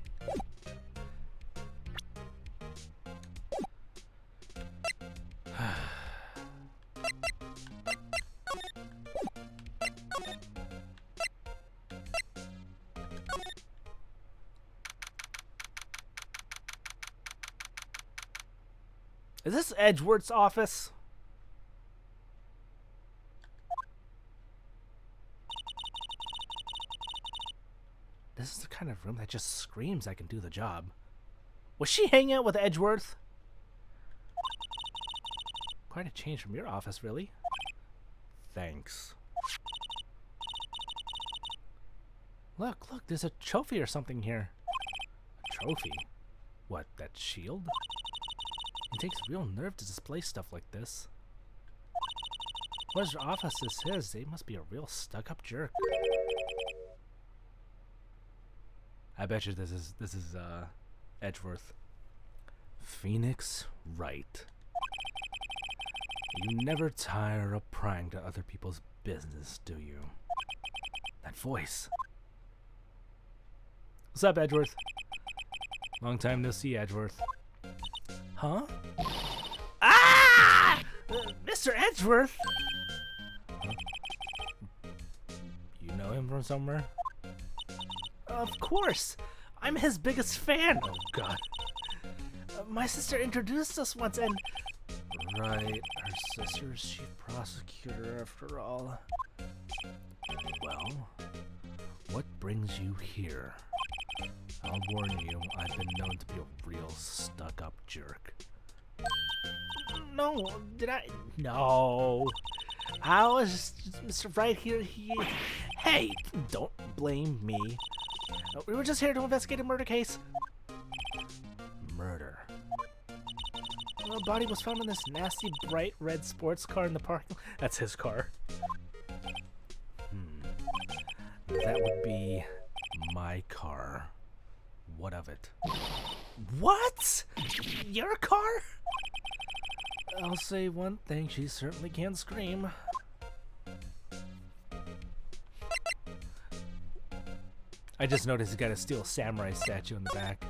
Is this Edgeworth's office? This is the kind of room that just screams I can do the job. Was she hanging out with Edgeworth? Quite a change from your office, really. Thanks. Look, there's a trophy or something here. A trophy? What, that shield? It takes real nerve to display stuff like this. Whatever office this is, they must be a real stuck-up jerk. I bet you this is Edgeworth. Phoenix Wright. You never tire of prying to other people's business, do you? That voice. What's up, Edgeworth? Long time no see, Edgeworth. Huh? Ah! Mr. Edgeworth! Huh? You know him from somewhere? Of course! I'm his biggest fan! Oh, God. My sister introduced us once and... Right, her sister's chief prosecutor after all. Well, what brings you here? I'll warn you, I've been known to be a real stuck-up jerk. No, did I? No. I was just, Mr. Wright here, Hey, don't blame me. We were just here to investigate a murder case. Murder. A body was found in this nasty bright red sports car in the parking lot. That's his car. That would be my car. What of it? What? Your car? I'll say one thing, she certainly can scream. I just noticed he's got a steel samurai statue in the back.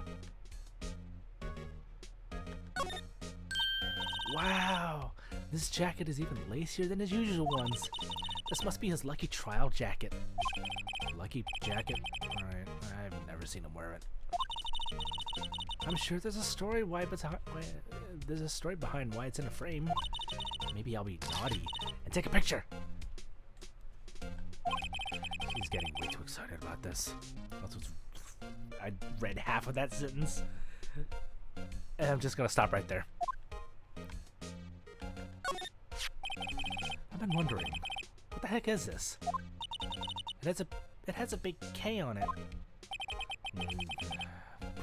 Wow, this jacket is even lacier than his usual ones. This must be his lucky trial jacket. Lucky jacket? Alright, I've never seen him wear it. I'm sure there's a story behind why it's in a frame. Maybe I'll be naughty and take a picture. He's getting way too excited about this. I read half of that sentence. And I'm just gonna stop right there. I've been wondering, what the heck is this? It has a big K on it.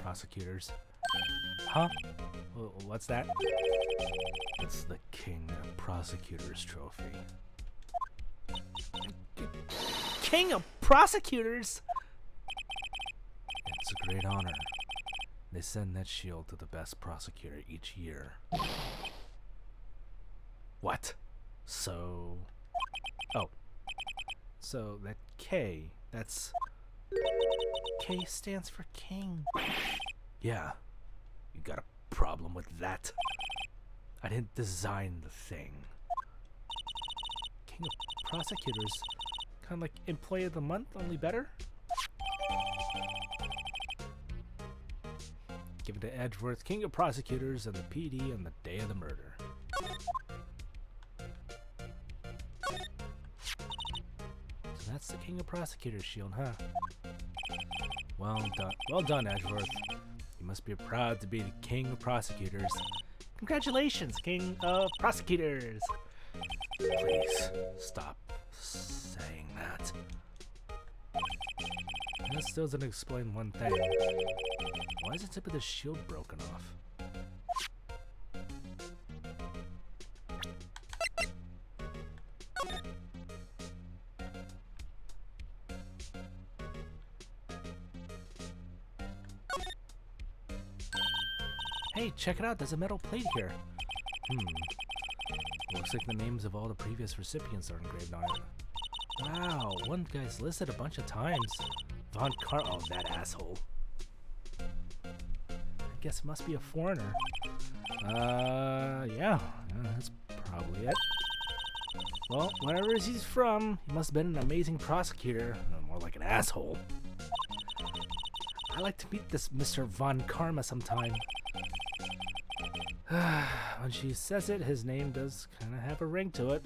Prosecutors. Huh? What's that? It's the King of Prosecutors trophy. King of Prosecutors? It's a great honor. They send that shield to the best prosecutor each year. What? So... Oh. So that K, that's... K stands for king. Yeah. You got a problem with that? I didn't design the thing. King of Prosecutors. Kind of like Employee of the Month, only better? Give it to Edgeworth, King of Prosecutors, and the PD on the day of the murder. So that's the King of Prosecutors shield, huh? Well done. Well done, Edgeworth. You must be proud to be the King of Prosecutors. Congratulations, King of Prosecutors! Please, stop saying that. That still doesn't explain one thing. Why is the tip of the shield broken off? Hey, check it out, there's a metal plate here. Looks like the names of all the previous recipients are engraved on it. Wow, one guy's listed a bunch of times. Von Car- oh, that asshole. I guess it must be a foreigner. Yeah, that's probably it. Well, wherever he's from, he must have been an amazing prosecutor. More like an asshole. I'd like to meet this Mr. Von Karma sometime. When she says it, his name does kind of have a ring to it.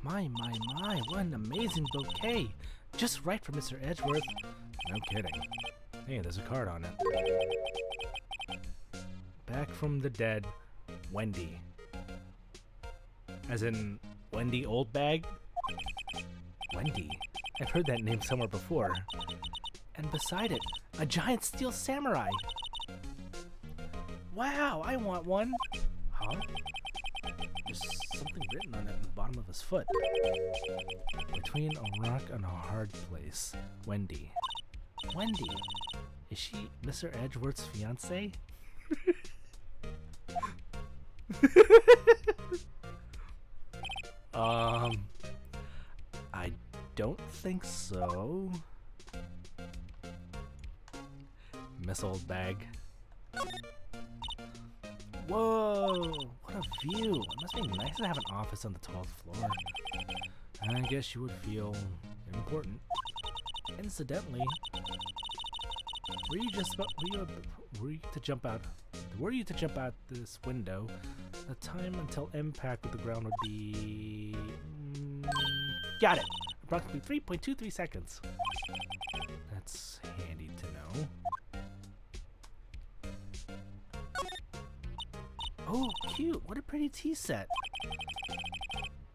My, what an amazing bouquet. Just right for Mr. Edgeworth. No kidding. Hey, there's a card on it. Back from the dead, Wendy. As in, Wendy Oldbag? Wendy? I've heard that name somewhere before. And beside it, a giant steel samurai. Wow, I want one. Huh? There's something written on it in the bottom of his foot. Between a rock and a hard place. Wendy. Wendy? Is she Mr. Edgeworth's fiancée? I don't think so. Miss Oldbag. Whoa! What a view! It must be nice to have an office on the 12th floor. I guess you would feel important. Incidentally, were you to jump out this window? The time until impact with the ground would be... got it! Approximately 3.23 seconds. That's handy to know. Oh, cute! What a pretty tea set!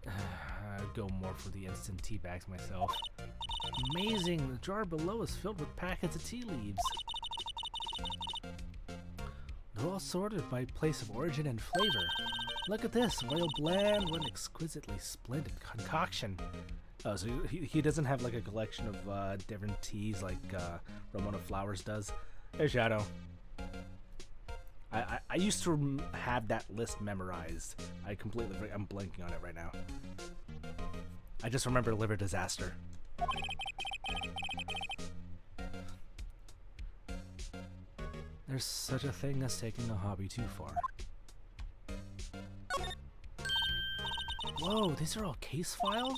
I'd go more for the instant tea bags myself. Amazing! The jar below is filled with packets of tea leaves. They're all sorted by place of origin and flavor. Look at this! Royal blend! What an exquisitely splendid concoction! Oh, so he doesn't have like a collection of different teas like Ramona Flowers does. Hey, Shadow. I used to have that list memorized. I'm blanking on it right now. I just remember Liver Disaster. There's such a thing as taking a hobby too far. Whoa, these are all case files?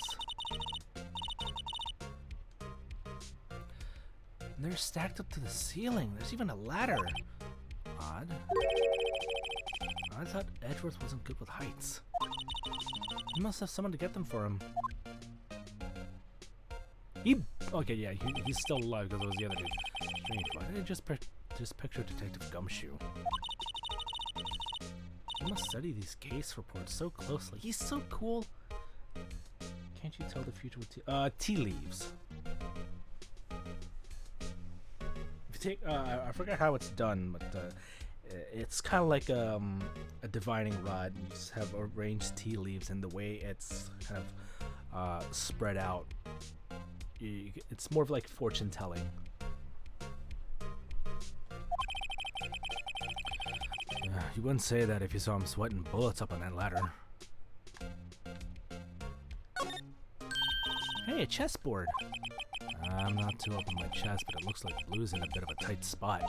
They're stacked up to the ceiling. There's even a ladder. Odd. I thought Edgeworth wasn't good with heights. He must have someone to get them for him. Okay, yeah, he's still alive because it was the other dude. Strange. Why did I just picture Detective Gumshoe? He must study these case reports so closely. He's so cool. Can't you tell the future with tea leaves? If you take, I forgot how it's done, but it's kind of like a divining rod. You just have arranged tea leaves, and the way it's kind of spread out, it's more of like fortune telling. You wouldn't say that if you saw him sweating bullets up on that ladder. Hey, a chessboard. I'm not too up on my chest, but it looks like blue's in a bit of a tight spot.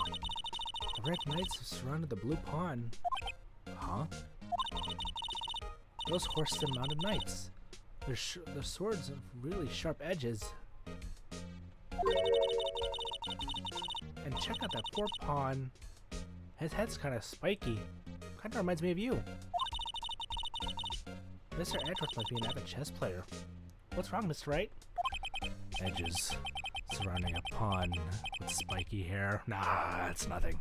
The red knights have surrounded the blue pawn. Huh? Those horses and mounted knights. Their swords have really sharp edges. And check out that poor pawn. His head's kind of spiky. Kind of reminds me of you. Mr. Edgeworth must be an avid chess player. What's wrong, Mr. Wright? Edges surrounding a pawn with spiky hair. Nah, it's nothing.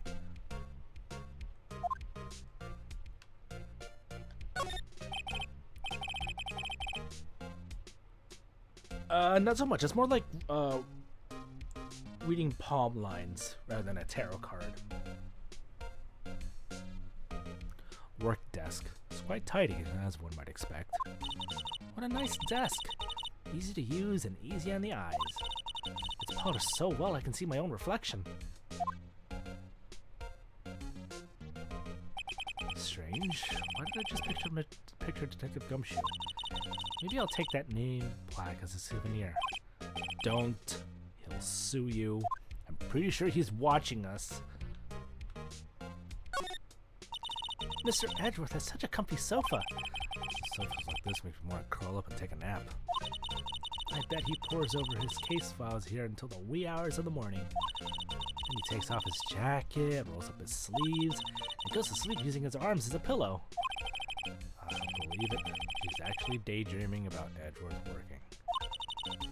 Not so much. It's more like reading palm lines rather than a tarot card. Work desk. It's quite tidy, as one might expect. What a nice desk. Easy to use and easy on the eyes. It's polished so well I can see my own reflection. Strange. Why did I just picture Detective Gumshoe? Maybe I'll take that name plaque as a souvenir. Don't. He'll sue you. I'm pretty sure he's watching us. Mr. Edgeworth has such a comfy sofa. Sofas like this make me want to curl up and take a nap. I bet he pores over his case files here until the wee hours of the morning. Then he takes off his jacket, rolls up his sleeves, and goes to sleep using his arms as a pillow. I don't believe it. He's actually daydreaming about Edgeworth working.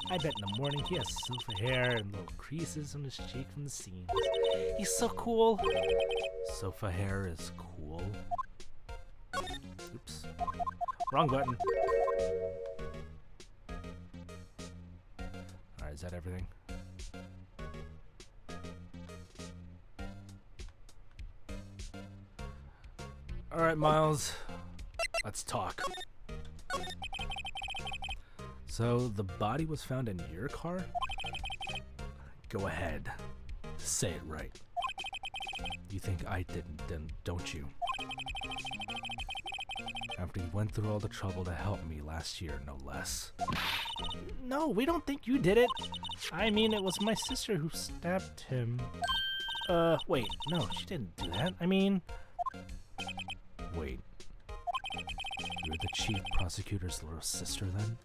I bet in the morning he has sofa hair and little creases on his cheek from the seams. He's so cool. Sofa hair is cool. Oops. Wrong button. Alright, is that everything? Alright, Miles. Let's talk. So, the body was found in your car? Go ahead. Say it right. You think I didn't, then don't you? After you went through all the trouble to help me last year, no less. No, we don't think you did it. I mean, it was my sister who stabbed him. Wait, no, she didn't do that. I mean... Wait. You're the chief prosecutor's little sister, then?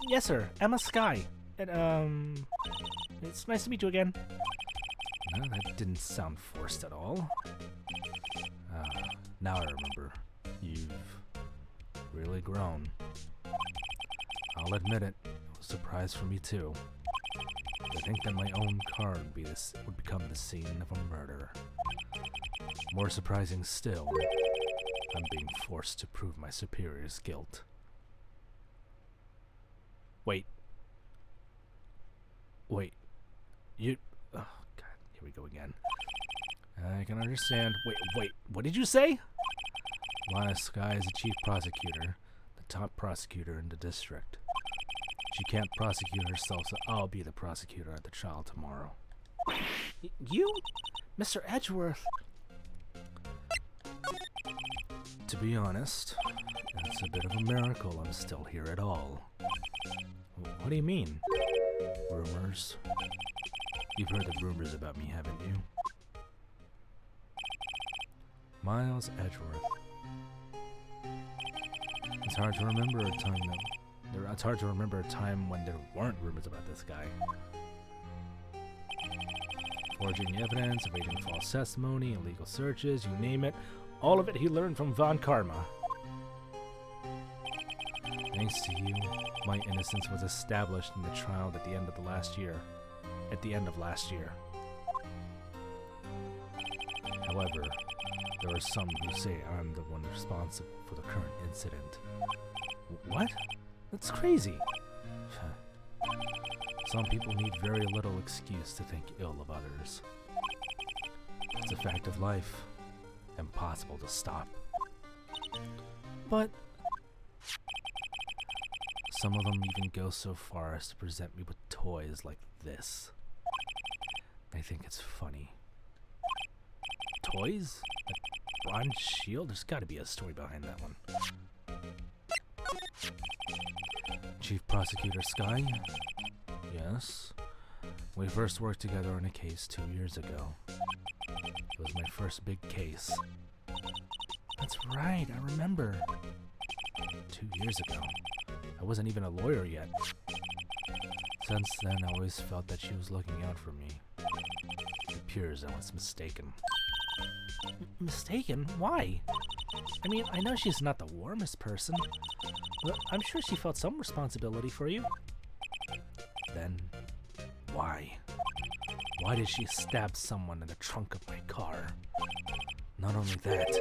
Yes, sir. Emma Skye. And, it's nice to meet you again. No, that didn't sound forced at all. Now I remember. You've really grown. I'll admit it. It was a surprise for me, too. To think that my own car would become the scene of a murder. More surprising still, I'm being forced to prove my superior's guilt. Wait. You... Oh, God. Here we go again. I can understand. Wait. What did you say? Lana Skye is the chief prosecutor, the top prosecutor in the district. She can't prosecute herself, so I'll be the prosecutor at the trial tomorrow. You? Mr. Edgeworth? To be honest, it's a bit of a miracle I'm still here at all. What do you mean? Rumors? You've heard the rumors about me, haven't you? Miles Edgeworth. It's hard to remember a time that there It's hard to remember a time when there weren't rumors about this guy. Forging evidence, evading false testimony, illegal searches, you name it. All of it he learned from Von Karma. Thanks to you, my innocence was established in the trial at the end of last year. However, there are some who say I'm the one responsible for the current incident. What? That's crazy. Some people need very little excuse to think ill of others. It's a fact of life. Impossible to stop. But some of them even go so far as to present me with toys like this. I think it's funny. Toys? A bronze shield? There's gotta be a story behind that one. Chief Prosecutor Sky? Yes? We first worked together on a case 2 years ago. It was my first big case. That's right, I remember. 2 years ago. I wasn't even a lawyer yet. Since then, I always felt that she was looking out for me. It appears I was mistaken. Mistaken? Why? I mean, I know she's not the warmest person, but I'm sure she felt some responsibility for you. Then, why? Why did she stab someone in the trunk of my car? Not only that,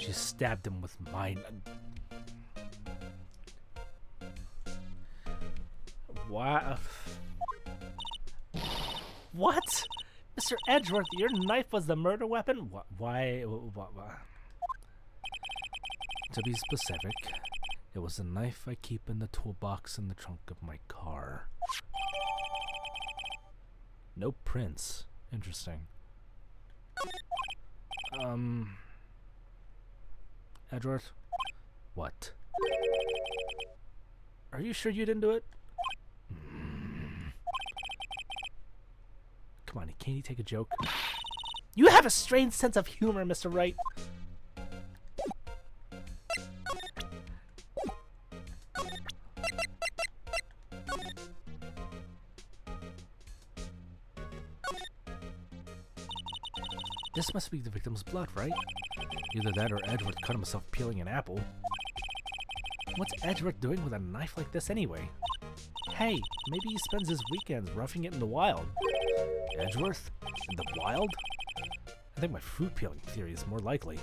she stabbed him with mine. What? What? Mr. Edgeworth, your knife was the murder weapon? Why? To be specific, it was a knife I keep in the toolbox in the trunk of my car. No prints. Interesting. Edgeworth? What? Are you sure you didn't do it? Come on, can't you take a joke? You have a strange sense of humor, Mr. Wright. This must be the victim's blood, right? Either that or Edgeworth cut himself peeling an apple. What's Edgeworth doing with a knife like this anyway? Hey, maybe he spends his weekends roughing it in the wild. Edgeworth? In the wild? I think my fruit peeling theory is more likely.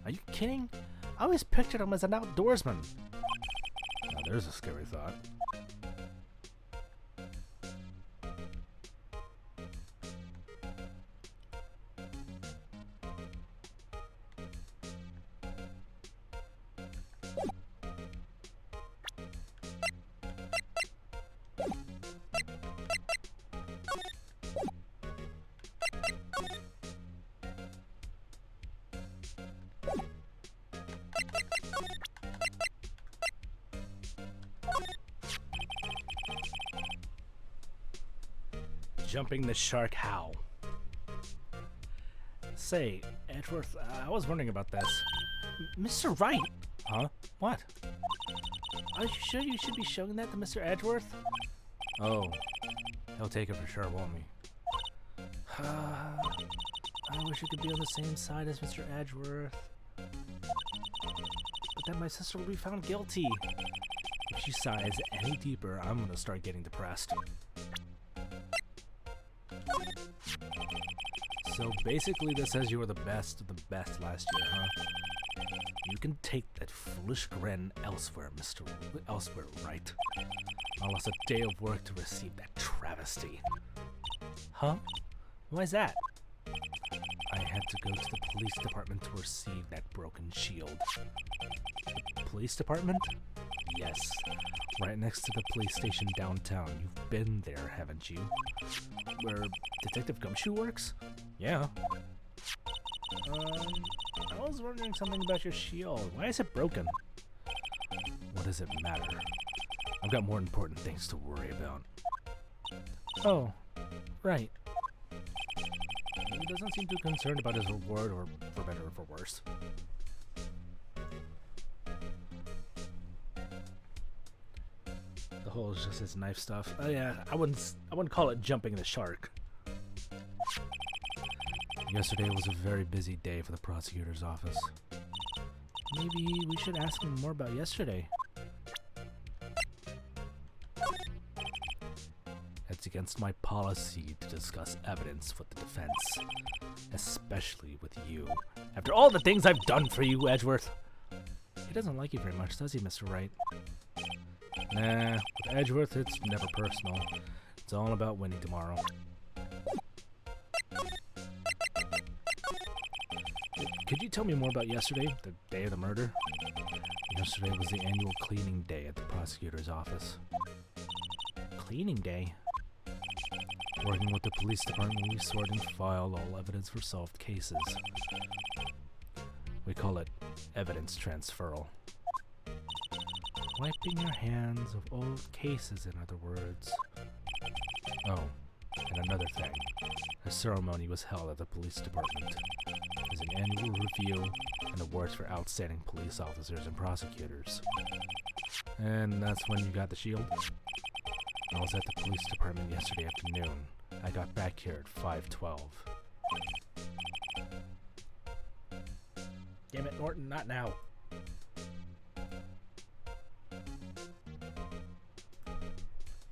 Are you kidding? I always pictured him as an outdoorsman. Now there's a scary thought. Jumping the shark how? Say, Edgeworth, I was wondering about this. Mr. Wright! Huh? What? Are you sure you should be showing that to Mr. Edgeworth? Oh, he'll take it for sure, won't he? I wish we could be on the same side as Mr. Edgeworth. But then my sister will be found guilty. If she sighs any deeper, I'm gonna start getting depressed. So basically this says you were the best of the best last year, huh? You can take that foolish grin elsewhere, Elsewhere, right? I lost a day of work to receive that travesty. Huh? Why's that? I had to go to the police department to receive that broken shield. The police department? Yes. Right next to the police station downtown. You've been there, haven't you? Where Detective Gumshoe works? Yeah. I was wondering something about your shield. Why is it broken? What does it matter? I've got more important things to worry about. Oh, right. He doesn't seem too concerned about his reward, or for better or for worse. alcohol is just his knife stuff. Oh yeah, I wouldn't call it jumping the shark. Yesterday was a very busy day for the prosecutor's office. Maybe we should ask him more about yesterday. It's against my policy to discuss evidence with the defense, especially with you. After all the things I've done for you, Edgeworth. He doesn't like you very much, does he, Mr. Wright? Nah, with Edgeworth, it's never personal. It's all about winning tomorrow. Could you tell me more about yesterday, the day of the murder? Yesterday was the annual cleaning day at the prosecutor's office. Cleaning day? Working with the police department, we sort and file all evidence for solved cases. We call it evidence transferal. Wiping your hands of old cases, in other words. Oh, and another thing. A ceremony was held at the police department. There's an annual review and awards for outstanding police officers and prosecutors. And that's when you got the shield? I was at the police department yesterday afternoon. I got back here at 5:12. Damn it, Norton, not now.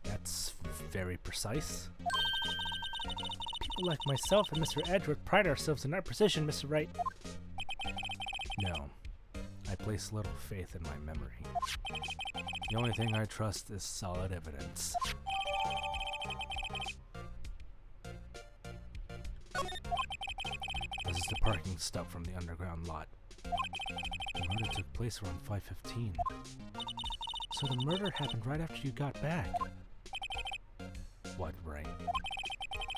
That's very precise. People like myself and Mr. Edgeworth pride ourselves in our precision, Mr. Wright. No, I place little faith in my memory. The only thing I trust is solid evidence. This is the parking stop from the underground lot. The murder took place around 5:15. So the murder happened right after you got back. What, Ray?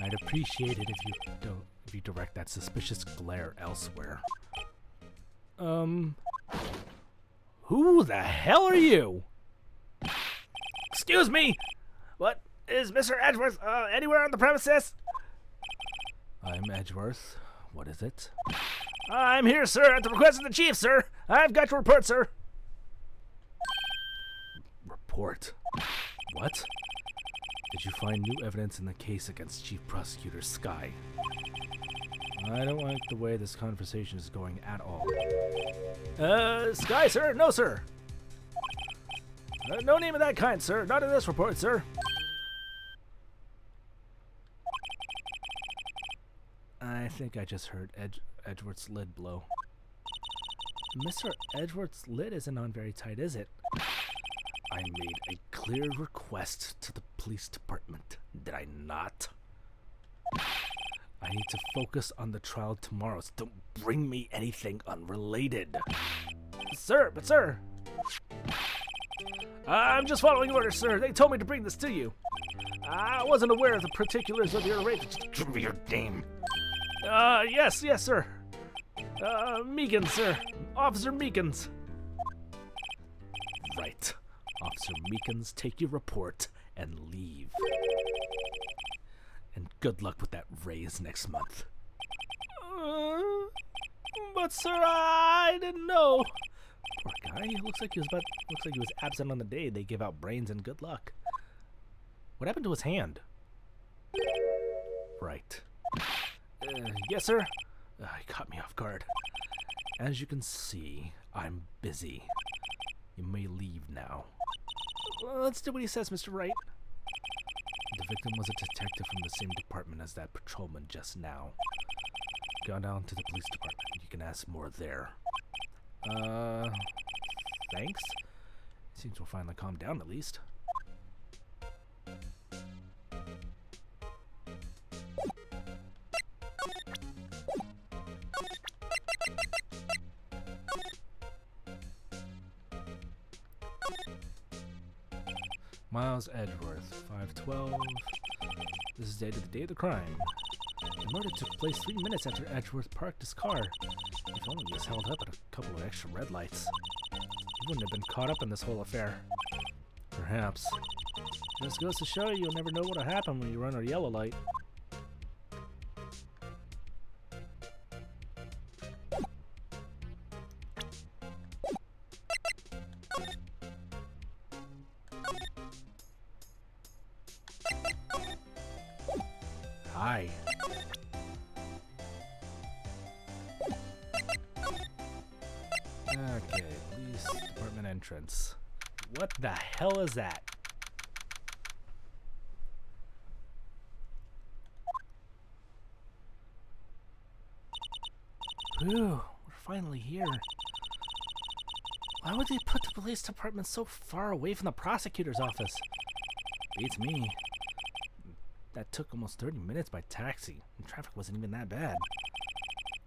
I'd appreciate it if you direct that suspicious glare elsewhere. Who the hell are you? Excuse me! What? Is Mr. Edgeworth, anywhere on the premises? I'm Edgeworth. What is it? I'm here, sir, at the request of the chief, sir. I've got your report, sir. Report? What? Did you find new evidence in the case against Chief Prosecutor Sky? I don't like the way this conversation is going at all. Sky, sir? No, sir. No name of that kind, sir. Not in this report, sir. I think I just heard Edgeworth's lid blow. Mr. Edgeworth's lid isn't on very tight, is it? I made a clear request to the police department, did I not? I need to focus on the trial tomorrow, so don't bring me anything unrelated. Sir, but sir! I'm just following orders, sir. They told me to bring this to you. I wasn't aware of the particulars of your rape. Just give me your name. Yes, sir. Meekins, sir. Officer Meekins. Right. Officer Meekins, take your report and leave. And good luck with that raise next month. But sir, I didn't know. Poor guy. Looks like he was absent on the day they give out brains and good luck. What happened to his hand? Right. Yes, sir. He caught me off guard. As you can see, I'm busy. You may leave now. Well, let's do what he says, Mr. Wright. The victim was a detective from the same department as that patrolman just now. Go down to the police department. You can ask more there. Thanks. Seems we'll finally calm down at least. Miles Edgeworth, 5:12. This is dated the day of the crime. The murder took place 3 minutes after Edgeworth parked his car. If only he was held up at a couple of extra red lights. He wouldn't have been caught up in this whole affair. Perhaps. Just goes to show you'll never know what'll happen when you run a yellow light. Okay, police department entrance. What the hell is that? Whew, we're finally here. Why would they put the police department so far away from the prosecutor's office? Beats me. That took almost 30 minutes by taxi, and traffic wasn't even that bad.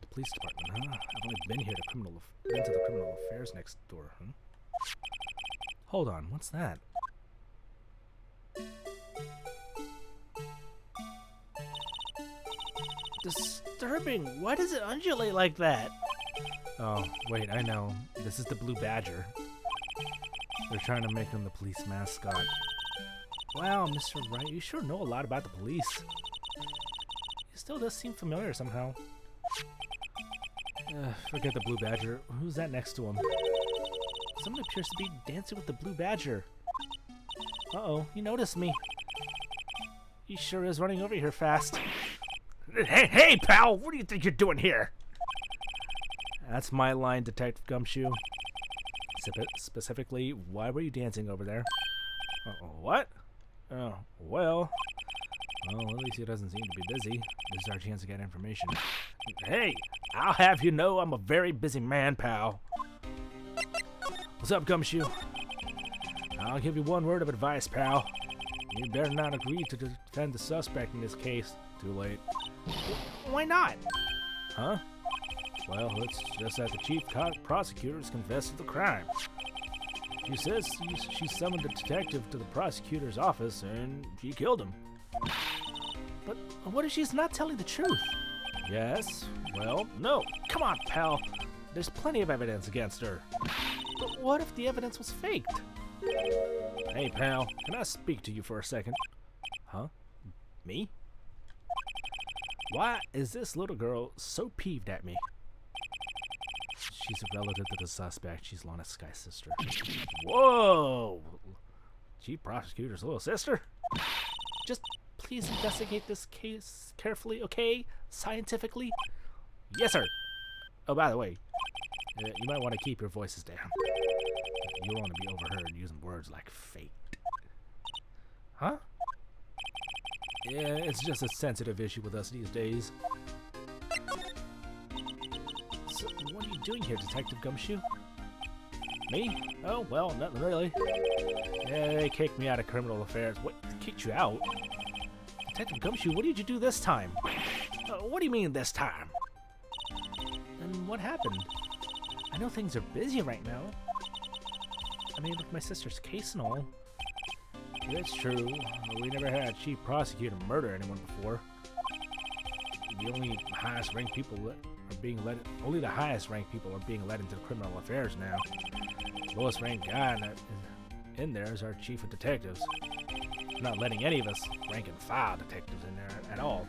The police department, huh? I've only been here to the criminal affairs next door, huh? Hold on, what's that? Disturbing. Why does it undulate like that? Oh, wait, I know. This is the Blue Badger. They're trying to make him the police mascot. Wow, Mr. Wright, you sure know a lot about the police. He still does seem familiar somehow. Forget the Blue Badger. Who's that next to him? Someone appears to be dancing with the Blue Badger. Uh-oh, he noticed me. He sure is running over here fast. Hey, pal! What do you think you're doing here? That's my line, Detective Gumshoe. Specifically, why were you dancing over there? What? Oh, well, at least he doesn't seem to be busy. This is our chance to get information. Hey, I'll have you know I'm a very busy man, pal. What's up, Gumshoe? I'll give you one word of advice, pal. You better not agree to defend the suspect in this case. Too late. Why not? Huh? Well, it's just that the chief prosecutor has confessed to the crime. She says she summoned a detective to the prosecutor's office and she killed him. But what if she's not telling the truth? Yes. Well, no. Come on, pal. There's plenty of evidence against her. But what if the evidence was faked? Hey, pal. Can I speak to you for a second? Huh? Me? Why is this little girl so peeved at me? She's a relative to the suspect. She's Lana Sky's sister. Whoa! Chief prosecutor's little sister? Just please investigate this case carefully, okay? Scientifically? Yes, sir. Oh, by the way, you might want to keep your voices down. You don't want to be overheard using words like faked. Huh? Yeah, it's just a sensitive issue with us these days. So, what are you doing here, Detective Gumshoe? Me? Oh, well, nothing really. Yeah, they kicked me out of criminal affairs. What? Kicked you out? Detective Gumshoe, what did you do this time? What do you mean this time? And what happened? I know things are busy right now. I mean, with my sister's case and all. That's true. We never had a chief prosecutor murder anyone before. The only highest-ranked people only the highest-ranked people are being let into criminal affairs now. The lowest-ranked guy in there is our chief of detectives. I'm not letting any of us rank-and-file detectives in there at all.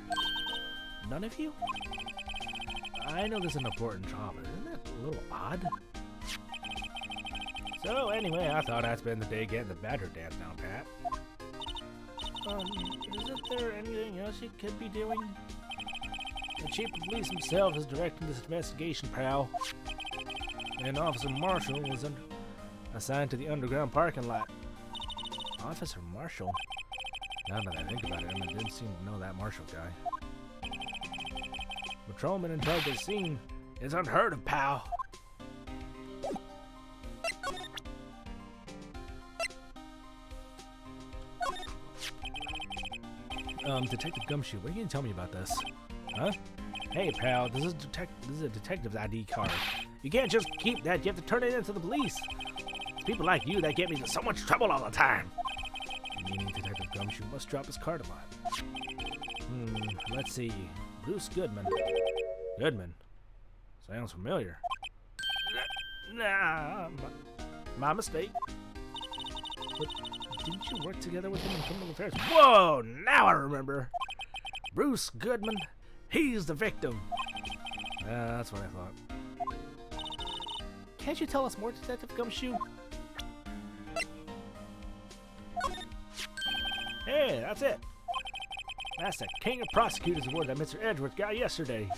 None of you? I know this is an important job, but isn't that a little odd? So anyway, I thought I'd spend the day getting the Badger dance down pat. Isn't there anything else you could be doing? The chief of police himself is directing this investigation, pal. And Officer Marshall was assigned to the underground parking lot. Officer Marshall? Now that I think about it, I didn't seem to know that Marshall guy. Patrolman in charge of the scene is unheard of, pal. Detective Gumshoe, what are you gonna tell me about this? Huh? Hey, pal, this is a detective's ID card. You can't just keep that, you have to turn it in to the police. It's people like you that get me into so much trouble all the time. Meaning Detective Gumshoe must drop his card a lot. Let's see. Bruce Goodman. Goodman? Sounds familiar. Nah, my mistake. But didn't you work together with him in criminal affairs? Whoa, now I remember. Bruce Goodman, he's the victim. That's what I thought. Can't you tell us more, Detective Gumshoe? Hey, that's it. That's the King of Prosecutors award that Mr. Edgeworth got yesterday.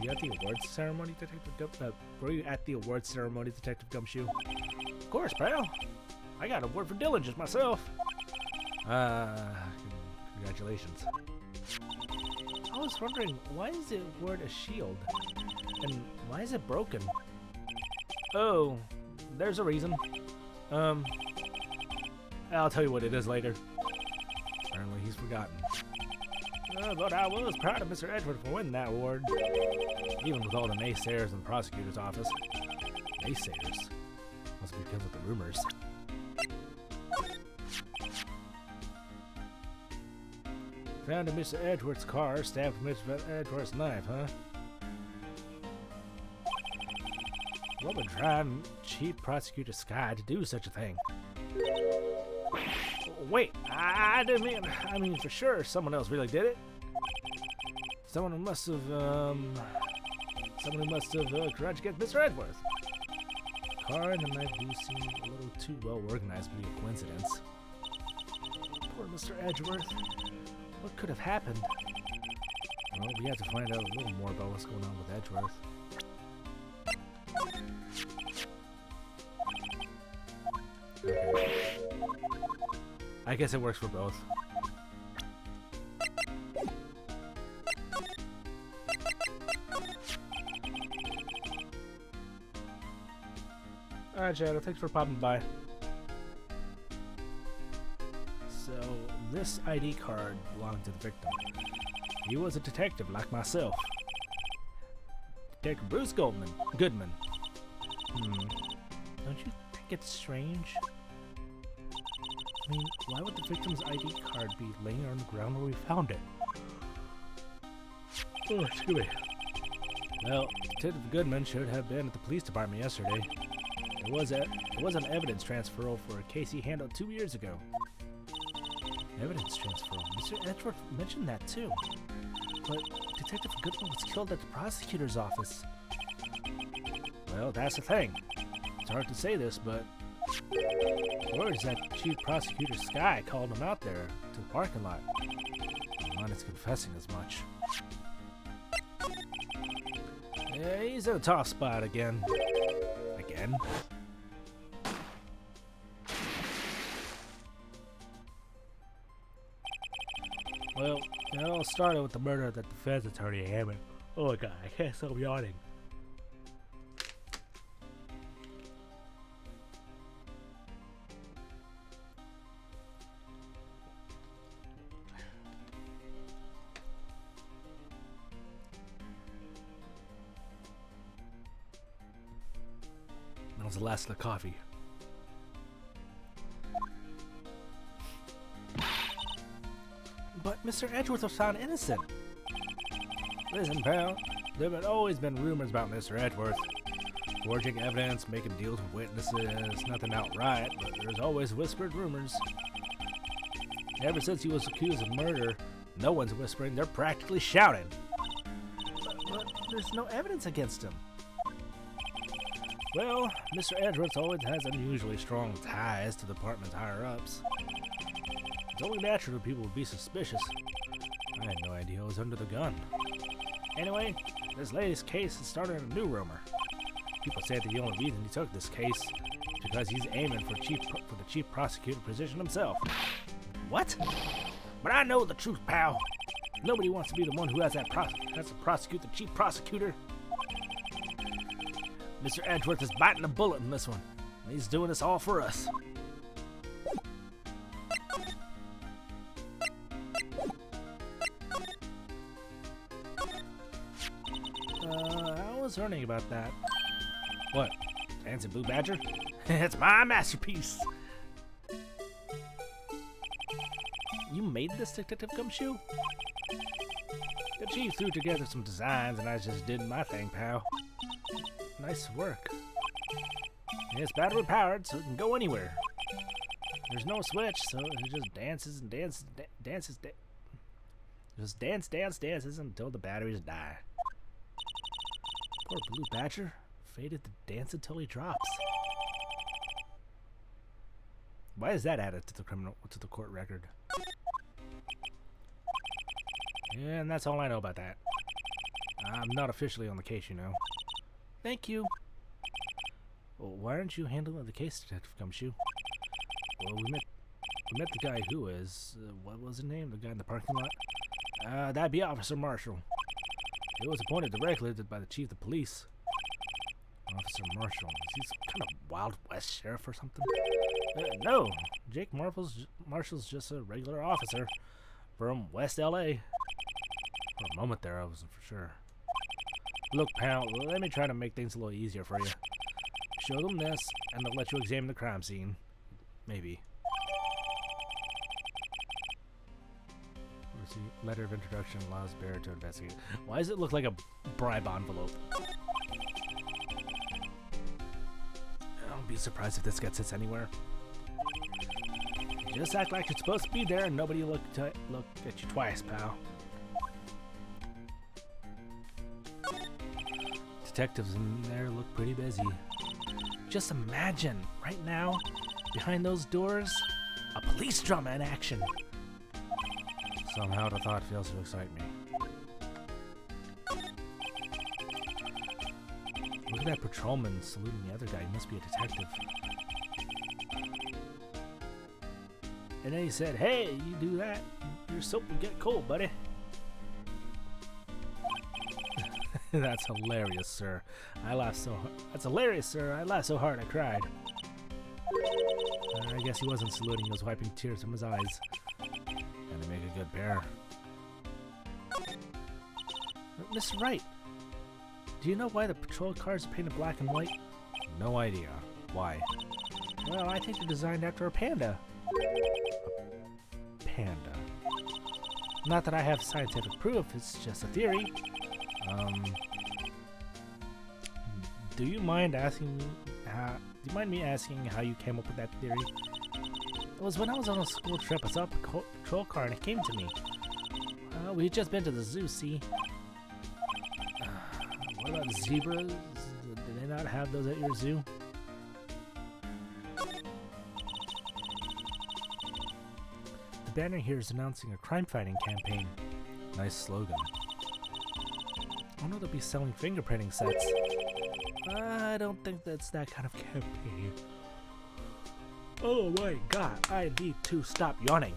Were you at the awards ceremony, Detective were you at the awards ceremony, Detective Gumshoe? Of course, pal. I got an award for diligence myself. Congratulations. I was wondering, why is the award a shield? And why is it broken? Oh, there's a reason. I'll tell you what it is later. Apparently he's forgotten. But I was proud of Mr. Edward for winning that award. Even with all the naysayers in the prosecutor's office. Naysayers? Must be because of the rumors. Found in Mr. Edward's car, stabbed with Mr. Edward's knife, huh? What would drive Chief Prosecutor Sky to do such a thing? Wait, I didn't mean... I mean, for sure, someone else really did it. Someone who must have, grudge against Mr. Edwards. Car and the knife do seem a little too well organized to be a coincidence. Poor Mr. Edgeworth. What could have happened? Well, we have to find out a little more about what's going on with Edgeworth. Okay. I guess it works for both. Alright, Shadow, thanks for popping by. So, this ID card belonged to the victim. He was a detective like myself. Detective Bruce Goodman. Don't you think it's strange? I mean, why would the victim's ID card be laying on the ground where we found it? Oh, excuse me. Well, Detective Goodman should have been at the police department yesterday. There was an evidence transferal for a case he handled 2 years ago. Evidence transferal? Mr. Edgeworth mentioned that too. But Detective Goodman was killed at the prosecutor's office. Well, that's the thing. It's hard to say this, but words that Chief Prosecutor Sky called him out there to the parking lot. Mine is confessing as much. Yeah, he's in a tough spot again. Again? Well, it all started with the murder of the defense attorney Hammond. Oh my god, I can't stop yawning. That was the last of the coffee. But Mr. Edgeworth was found innocent. Listen, pal, there have always been rumors about Mr. Edgeworth. Forging evidence, making deals with witnesses, nothing outright, but there's always whispered rumors. Ever since he was accused of murder, no one's whispering, they're practically shouting. But there's no evidence against him. Well, Mr. Edgeworth always has unusually strong ties to the department's higher-ups. It's only natural that people would be suspicious. I had no idea I was under the gun. Anyway, this latest case has started a new rumor. People say that the only reason he took this case is because he's aiming for the chief prosecutor position himself. What? But I know the truth, pal. Nobody wants to be the one who has to prosecute the chief prosecutor. Mr. Edgeworth is biting the bullet in this one. And he's doing this all for us. I was learning about that. What? Dancing Blue Badger? It's my masterpiece! You made this, Detective Gumshoe? The chief threw together some designs and I just did my thing, pal. Nice work. It's battery powered, so it can go anywhere. There's no switch, so it just dances and dances, just dances until the batteries die. Poor Blue Badger, fated to dance until he drops. Why is that added to the court record? Yeah, and that's all I know about that. I'm not officially on the case, you know. Thank you. Well, why aren't you handling the case, Detective Gumshoe? Well, we met the guy who is... what was his name? The guy in the parking lot? That'd be Officer Marshall. He was appointed directly by the chief of police. Officer Marshall. Is he some kind of Wild West sheriff or something? No. Jake Marshall's just a regular officer from West L.A. For a moment there, I wasn't for sure. Look, pal, let me try to make things a little easier for you. Show them this, and they'll let you examine the crime scene. Maybe. Let's see. Letter of introduction allows bearer to investigate. Why does it look like a bribe envelope? I'll be surprised if this gets us anywhere. Just act like you're supposed to be there and nobody look at you twice, pal. Detectives in there look pretty busy. Just imagine, right now, behind those doors, a police drama in action. Somehow the thought fails to excite me. Look at that patrolman saluting the other guy. He must be a detective. And then he said, "Hey, you do that, your soap will get cold, buddy." That's hilarious, sir. I laughed so hard. That's hilarious, sir. I laughed so hard I cried. I guess he wasn't saluting. He was wiping tears from his eyes. And they make a good pair. Mr. Wright, do you know why the patrol cars are painted black and white? No idea. Why? Well, I think they're designed after a panda. A panda. Not that I have scientific proof, it's just a theory. Do you mind me asking how you came up with that theory? It was when I was on a school trip. I saw a patrol car and it came to me. We had just been to the zoo, see? What about zebras? Do they not have those at your zoo? The banner here is announcing a crime-fighting campaign. Nice slogan. I know they'll be selling fingerprinting sets. I don't think that's that kind of campaign. Oh my god, I need to stop yawning.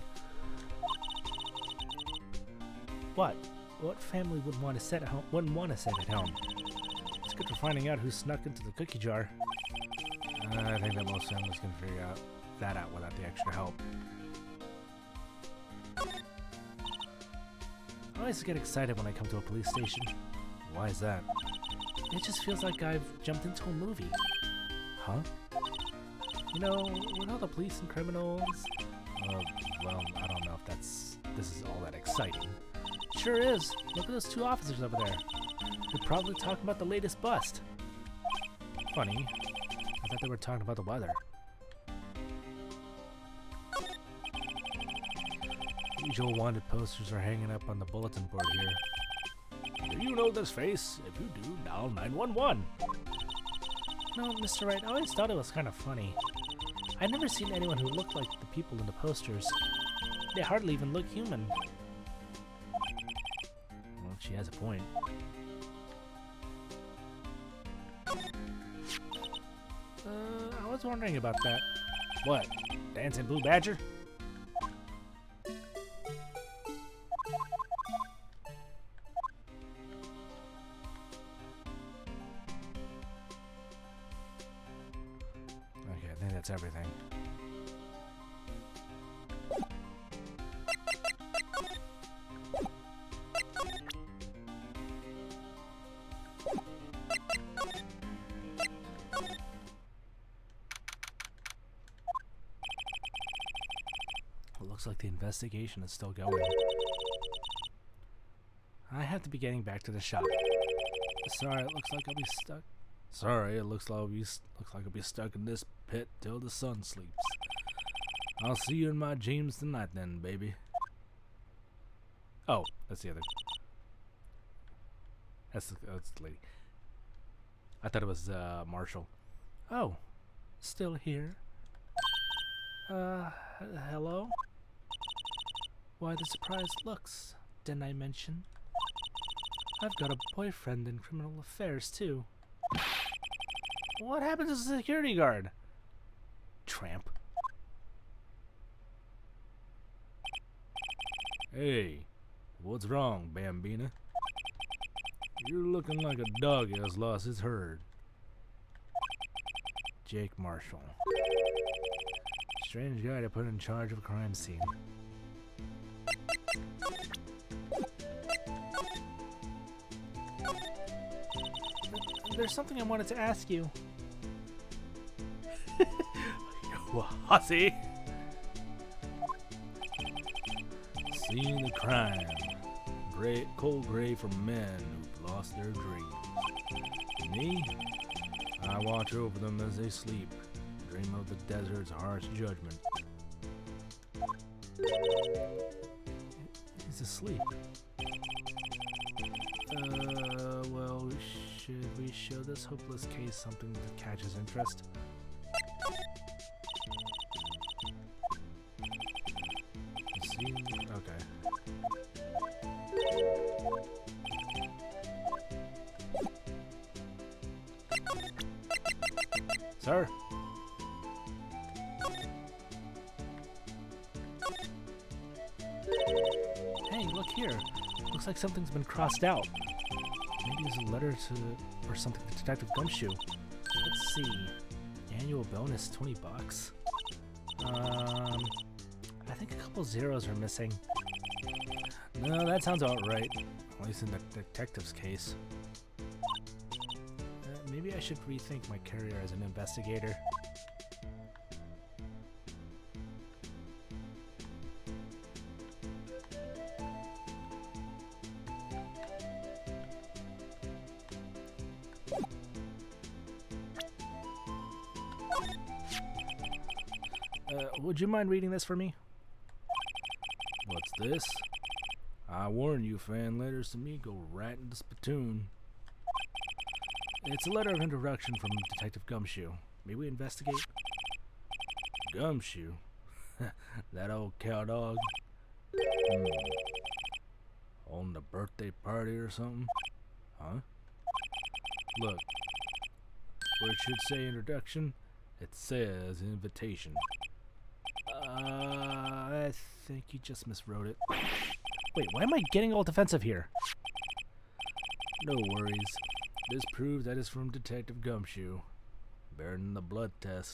What? What family would want to sit at home? Wouldn't want to sit at home. It's good for finding out who snuck into the cookie jar. I think that most families can figure that out without the extra help. I always get excited when I come to a police station. Why is that? It just feels like I've jumped into a movie. Huh? You know, with all the police and criminals... well, I don't know if this is all that exciting. Sure is. Look at those two officers over there. They're probably talking about the latest bust. Funny. I thought they were talking about the weather. Usual wanted posters are hanging up on the bulletin board here. Do you know this face? If you do, dial 911. No, Mr. Wright, I always thought it was kind of funny. I've never seen anyone who looked like the people in the posters. They hardly even look human. Well, she has a point. I was wondering about that. What? Dancing Blue Badger? Okay, I think that's everything. Looks like the investigation is still going. I have to be getting back to the shop. Sorry, it looks like I'll be stuck. Sorry, it looks like I'll be stuck in this pit till the sun sleeps. I'll see you in my dreams tonight, then, baby. Oh, that's the other. That's the lady. I thought it was Marshall. Oh, still here. Hello? Why the surprised looks? Didn't I mention? I've got a boyfriend in criminal affairs, too. What happened to the security guard? Tramp. Hey, what's wrong, Bambina? You're looking like a dog has lost his herd. Jake Marshall. Strange guy to put in charge of a crime scene. There's something I wanted to ask you. You hussy! Seeing the crime. Cold grave for men who've lost their dreams. Me? I watch over them as they sleep. Dream of the desert's harsh judgment. He's asleep. Well, should we show this hopeless case something to catch his interest? See? Okay. Sir? Hey, look here. Looks like something's been crossed out. Maybe it's a letter to, or something to Detective Gumshoe. Let's see. Annual bonus, $20. I think a couple zeros are missing. No, that sounds about right. At least in the detective's case. Maybe I should rethink my career as an investigator. Would you mind reading this for me? What's this? I warn you, fan letters to me go right into spittoon. It's a letter of introduction from Detective Gumshoe. May we investigate? Gumshoe? That old cow dog? On the birthday party or something? Huh? Look, where it should say introduction, it says invitation. I think you just miswrote it. Wait, why am I getting all defensive here? No worries. This proves that it's from Detective Gumshoe. Better than the blood test.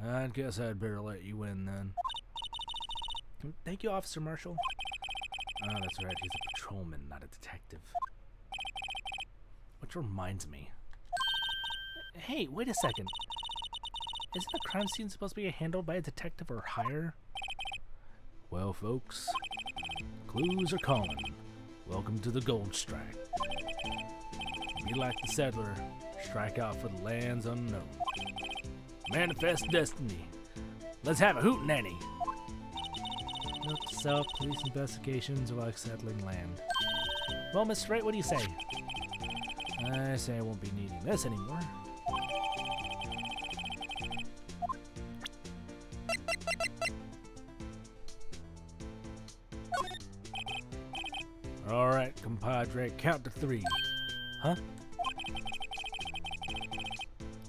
I guess I'd better let you in then. Thank you, Officer Marshall. Ah, that's right. He's a patrolman, not a detective. Which reminds me. Hey, wait a second. Isn't a crime scene supposed to be handled by a detective or higher? Well, folks, clues are calling. Welcome to the Gold Strike. Be like the settler, strike out for the lands unknown. Manifest destiny. Let's have a hootenanny. Note to self, police investigations are like settling land. Well, Mr. Wright, what do you say? I say I won't be needing this anymore. Alright, compadre, count to 3. Huh?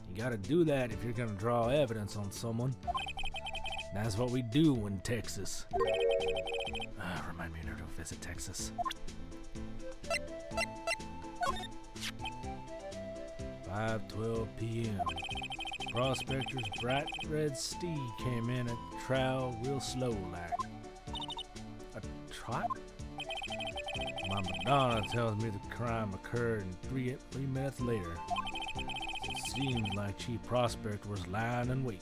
You gotta do that if you're gonna draw evidence on someone. That's what we do in Texas. Remind me never to visit Texas. 5:12 p.m. Prospector's bright red steed came in at the trial real slow like. A trot? My Madonna tells me the crime occurred in 3 minutes later. It seems like Chief Prospector was lying in wait.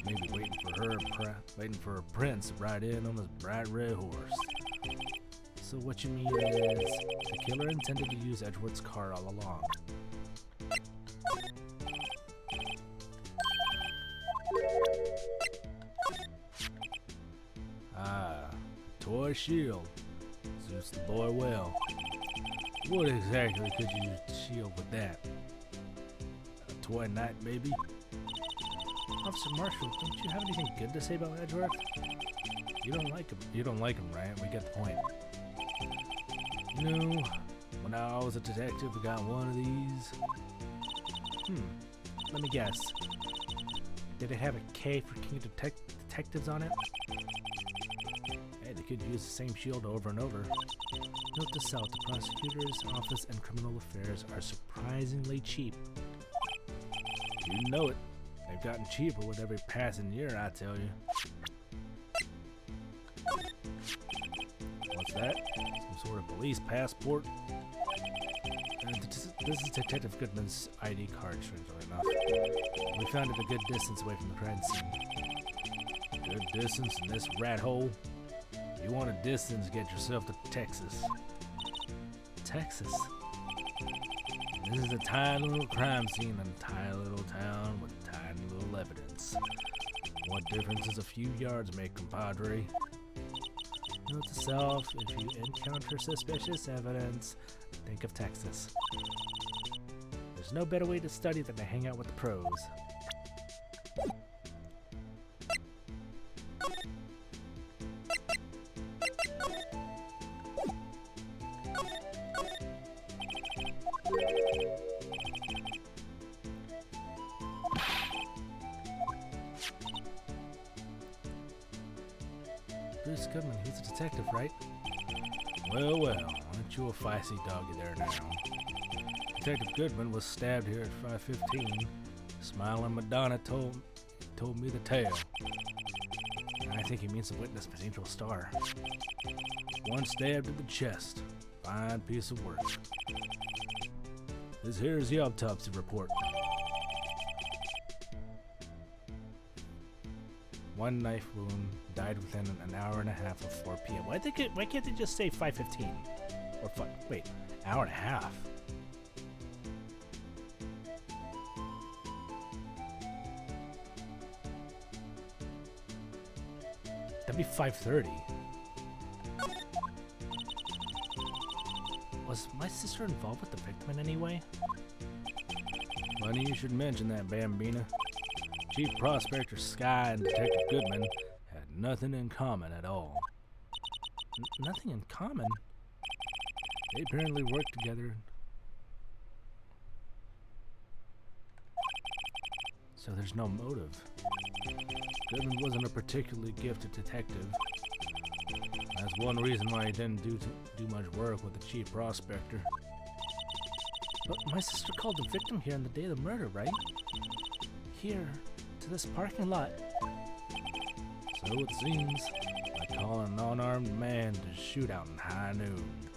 Maybe waiting for a prince to ride in on his bright red horse. So what you mean is the killer intended to use Edgeworth's car all along. Ah, toy shield. Suits the boy well. What exactly could you shield with that? A toy knight, maybe? Officer Marshall, don't you have anything good to say about Edgeworth? You don't like him. You don't like him, right? We get the point. You know, when I was a detective, I got one of these. Let me guess. Did it have a K for King of Detectives on it? Hey, they could use the same shield over and over. Note to self, the prosecutor's office and criminal affairs are surprisingly cheap. You know it. They've gotten cheaper with every passing year, I tell you. What's that? Some sort of police passport? This is Detective Goodman's ID card, strangely enough. We found it a good distance away from the crime scene. Good distance in this rat hole? You want a distance, get yourself to Texas. Texas? This is a tiny little crime scene in a tiny little town with tiny little evidence. What difference does a few yards make, compadre? Note to self, if you encounter suspicious evidence, think of Texas. There's no better way to study than to hang out with the pros. Bruce Goodman, he's a detective, right? Well, well, aren't you a feisty doggy there now? Detective Goodman was stabbed here at 5:15. Smiling Madonna told me the tale. I think he means the witness potential star. One stab to the chest. Fine piece of work. This here's the autopsy report. One knife wound, died within an hour and a half of 4 p.m. Why can't they just say 5:15? Or wait, hour and a half. That'd be 5:30. Was my sister involved with the victim in any way? Funny you should mention that, Bambina. Chief Prospector Sky and Detective Goodman had nothing in common at all. Nothing in common? They apparently worked together. So there's no motive. Goodman wasn't a particularly gifted detective. That's one reason why he didn't do much work with the Chief Prospector. But my sister called the victim here on the day of the murder, right? Here, to this parking lot. So it seems, like calling an unarmed man to shoot out in high noon.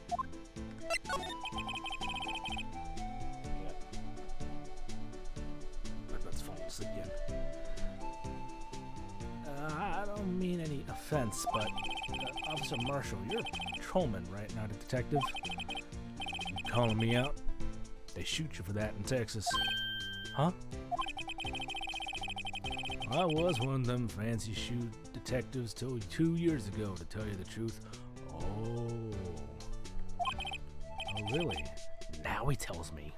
Let's fall asleep again. I don't mean any offense, but Officer Marshall, you're a patrolman, right? Not a detective. You calling me out? They shoot you for that in Texas. Huh? I was one of them fancy shoot detectives till 2 years ago, to tell you the truth. Oh, really? Now he tells me.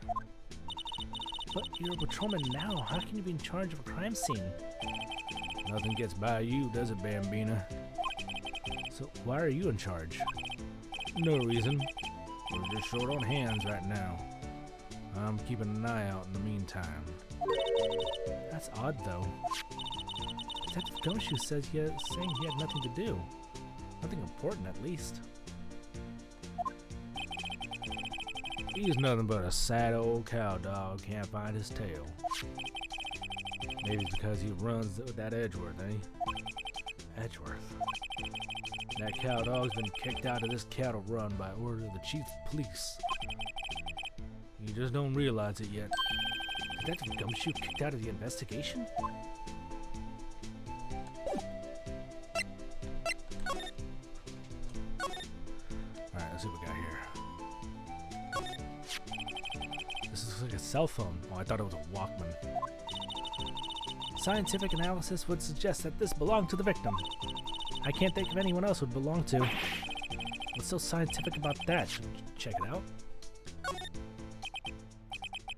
But you're a patrolman now. How can you be in charge of a crime scene? Nothing gets by you, does it, Bambina? So why are you in charge? No reason. We're just short on hands right now. I'm keeping an eye out in the meantime. That's odd, though. Detective Gumshoe says saying he had nothing to do. Nothing important, at least. He's nothing but a sad old cow dog. Can't find his tail. Maybe it's because he runs with that Edgeworth, eh? Edgeworth. That cow dog's been kicked out of this cattle run by order of the chief of police. You just don't realize it yet. Detective Gumshoe kicked out of the investigation? Alright, let's see what we got here. This looks like a cell phone. Oh, I thought it was a Walkman. Scientific analysis would suggest that this belonged to the victim. I can't think of anyone else would belong to. What's so scientific about that? Should we check it out?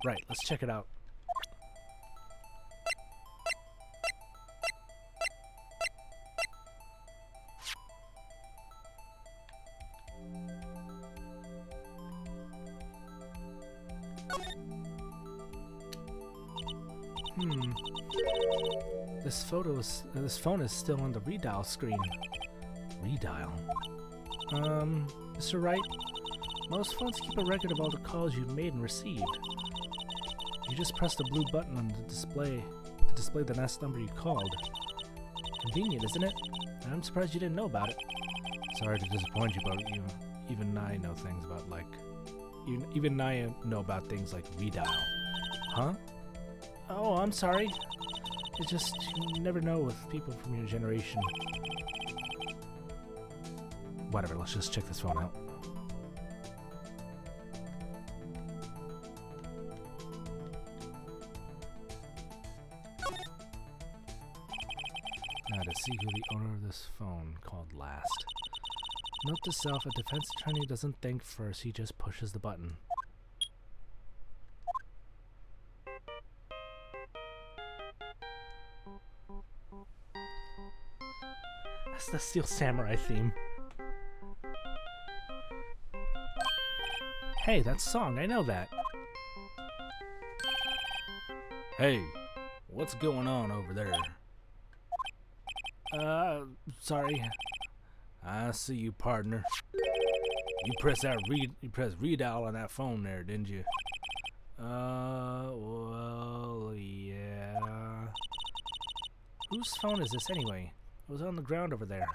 Right, let's check it out. This phone is still on the redial screen. Redial? Mr. Wright, most phones keep a record of all the calls you've made and received. You just press the blue button on the display to display the last number you called. Convenient, isn't it? I'm surprised you didn't know about it. Sorry to disappoint you, but even I know things about even I know about things like redial. Huh? Oh, I'm sorry. It's just you never know with people from your generation. Whatever, let's just check this phone out. Now to see who the owner of this phone called last. Note to self, a defense attorney doesn't think first, he just pushes the button. That's the Steel Samurai theme. Hey, that song, I know that. Hey, what's going on over there? Sorry. I see you, partner. You press redial on that phone there, didn't you? Well, yeah. Whose phone is this anyway? It was on the ground over there.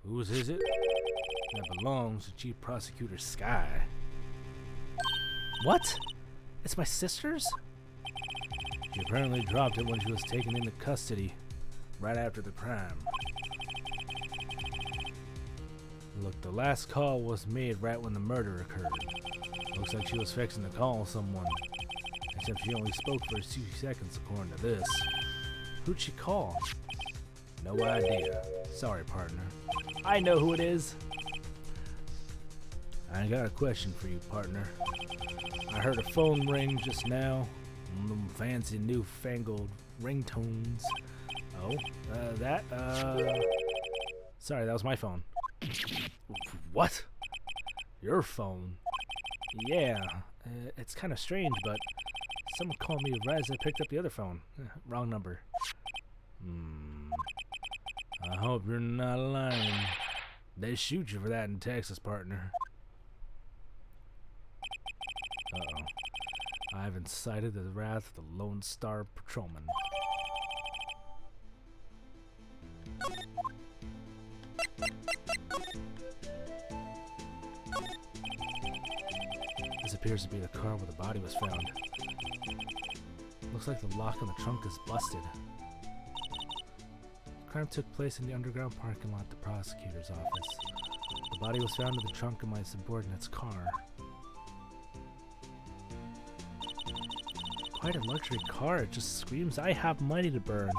Whose is it? That belongs to Chief Prosecutor Sky. What? It's my sister's? She apparently dropped it when she was taken into custody right after the crime. Look, the last call was made right when the murder occurred. Looks like she was fixing to call someone. Except she only spoke for a few seconds according to this. Who'd she call? No idea. Sorry, partner. I know who it is. I got a question for you, partner. I heard a phone ring just now. One of them fancy newfangled ringtones. Oh, sorry, that was my phone. What? Your phone? Yeah, it's kind of strange, but someone called me right as I picked up the other phone. Wrong number. I hope you're not lying. They shoot you for that in Texas, partner. Uh-oh. I've incited the wrath of the Lone Star Patrolman. This appears to be the car where the body was found. Looks like the lock on the trunk is busted. The crime took place in the underground parking lot at the prosecutor's office. The body was found in the trunk of my subordinate's car. Quite a luxury car, it just screams, I have money to burn.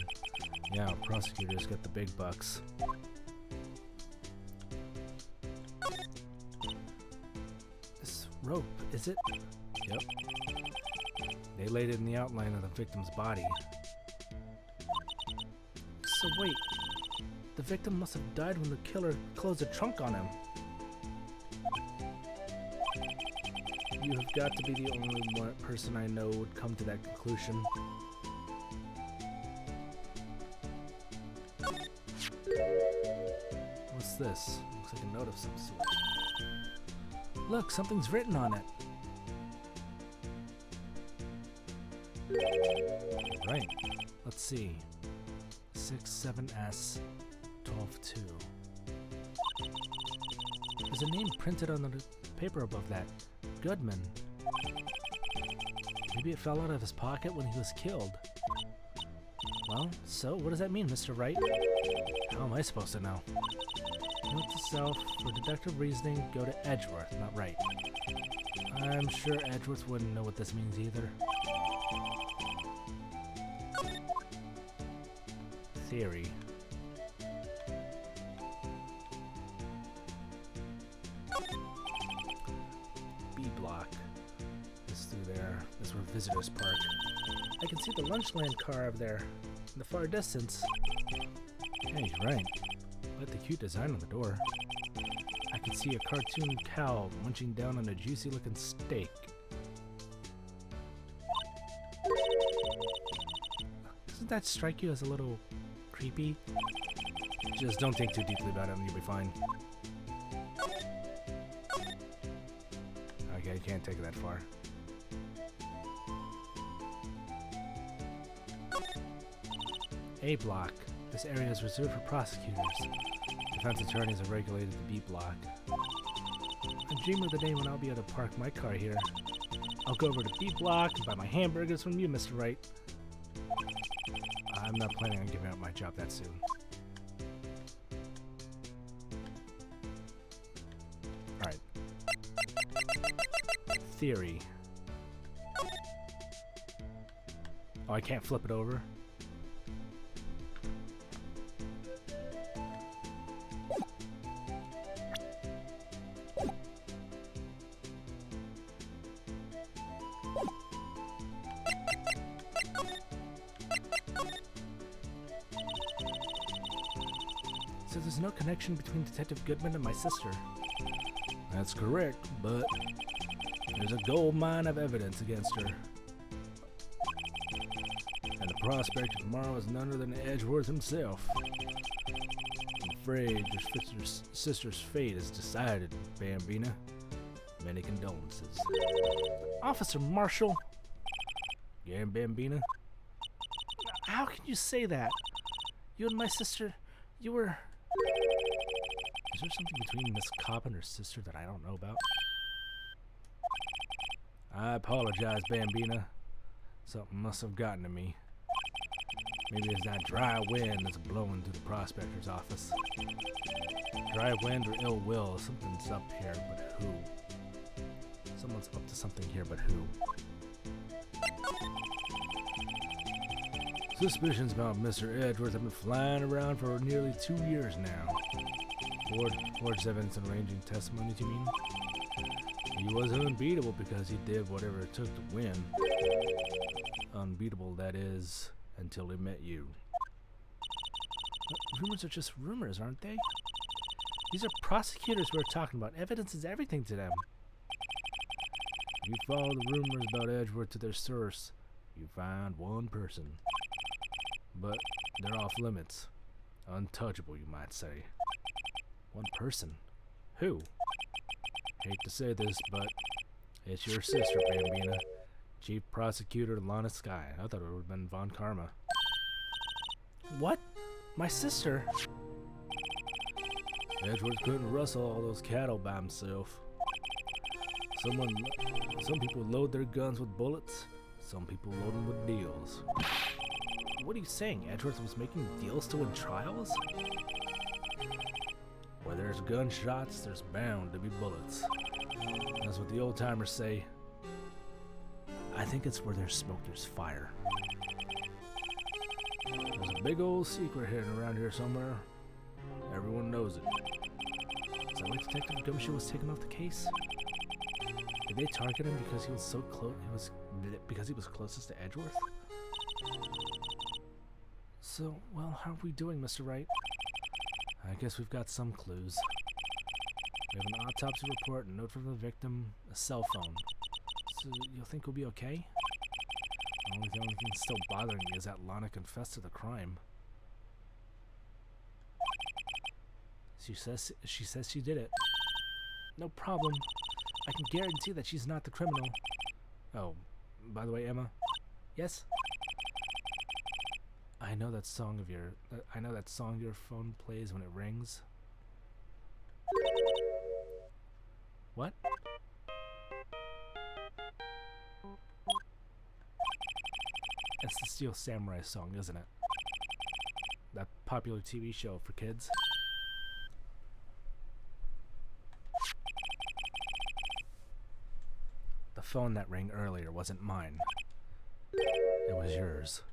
Yeah, prosecutors get the big bucks. This rope, is it? Yep. They laid it in the outline of the victim's body. So wait, the victim must have died when the killer closed the trunk on him. You have got to be the only person I know would come to that conclusion. What's this? Looks like a note of some sort. Look, something's written on it. Right. Let's see. 67S 122. There's a name printed on the paper above that. Goodman. Maybe it fell out of his pocket when he was killed. Well, so what does that mean, Mr. Wright? How am I supposed to know? Note to self, for deductive reasoning, go to Edgeworth, not Wright. I'm sure Edgeworth wouldn't know what this means either. Theory. B-block. This through there. This is where visitors park. I can see the Lunchland car over there, in the far distance. Hey, you're right. Like the cute design on the door. I can see a cartoon cow munching down on a juicy-looking steak. that strike you as a little creepy? Just don't think too deeply about it and you'll be fine. Okay, you can't take it that far. A block. This area is reserved for prosecutors. Defense attorneys have regulated the B block. I dream of the day when I'll be able to park my car here. I'll go over to B block and buy my hamburgers from you, Mr. Wright. I'm not planning on giving up my job that soon. Alright. Theory. Oh, I can't flip it over? So there's no connection between Detective Goodman and my sister. That's correct, but there's a gold mine of evidence against her. And the prospect of tomorrow is none other than Edgeworth himself. I'm afraid your sister's fate is decided, Bambina. Many condolences. Officer Marshall! Yeah, Bambina? How can you say that? You and my sister, you were... Is there something between Miss Cobb and her sister that I don't know about? I apologize, Bambina. Something must have gotten to me. Maybe it's that dry wind that's blowing through the prospector's office. Dry wind or ill will. Something's up here, but who? Someone's up to something here, but who? Suspicions about Mr. Edgeworth have been flying around for nearly 2 years now. Forged evidence and arranging testimony, you mean? He was unbeatable because he did whatever it took to win. Unbeatable, that is, until he met you. Rumors are just rumors, aren't they? These are prosecutors we're talking about. Evidence is everything to them. If you follow the rumors about Edgeworth to their source, you find one person. But they're off limits. Untouchable, you might say. One person? Who? Hate to say this, but it's your sister, Bambina. Chief Prosecutor Lana Sky. I thought it would have been Von Karma. What? My sister? Edgeworth couldn't rustle all those cattle by himself. Some people load their guns with bullets. Some people load them with deals. What are you saying? Edgeworth was making deals to win trials? Where there's gunshots, there's bound to be bullets. That's what the old timers say. I think it's where there's smoke, there's fire. There's a big old secret hidden around here somewhere. Everyone knows it. Is that why Detective Gumshoe was taken off the case? Did they target him because he was so close? Because he was closest to Edgeworth? So, well, how are we doing, Mr. Wright? I guess we've got some clues. We have an autopsy report, a note from the victim, a cell phone. So, you'll think we'll be okay? The only thing still bothering me is that Lana confessed to the crime. She says she did it. No problem. I can guarantee that she's not the criminal. Oh, by the way, Emma. Yes? I know that song your phone plays when it rings. What? It's the Steel Samurai song, isn't it? That popular TV show for kids. The phone that rang earlier wasn't mine. It was yours.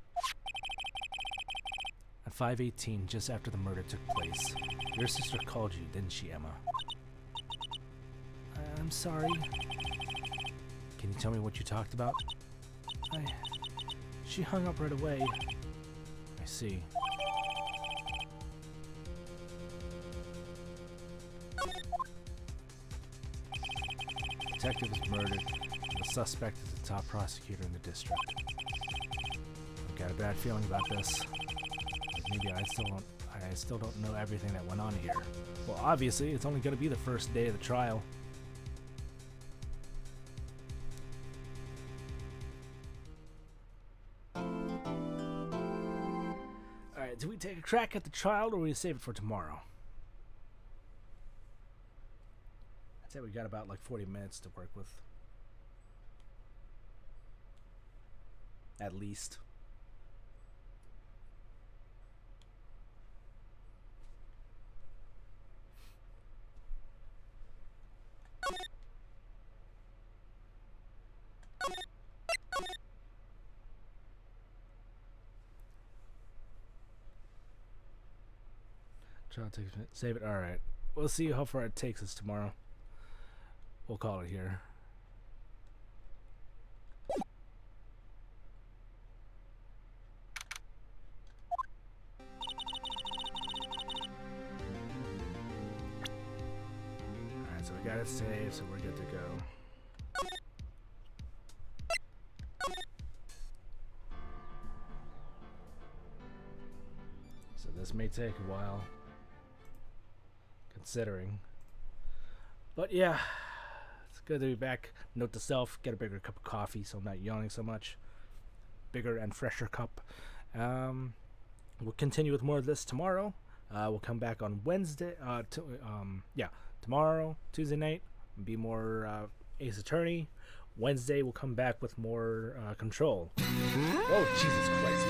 At 5:18, just after the murder took place, your sister called you, didn't she, Emma? I'm sorry. Can you tell me what you talked about? She hung up right away. I see. Detective was murdered, and the suspect is the top prosecutor in the district. Got a bad feeling about this. Maybe I still don't know everything that went on here. Well, obviously, it's only going to be the first day of the trial. Alright, do we take a crack at the trial or do we save it for tomorrow? I'd say we got about like 40 minutes to work with. At least. Try to save it. Alright. We'll see how far it takes us tomorrow. We'll call it here. Alright, so we got it saved, so we're good to go. So this may take a while, considering. But yeah, it's good to be back. Note to self, get a bigger cup of coffee so I'm not yawning so much. Bigger and fresher cup. We'll continue with more of this tomorrow. We'll come back on Wednesday. Tomorrow, Tuesday night, be more Ace Attorney. Wednesday, we'll come back with more Control. Oh, Jesus Christ.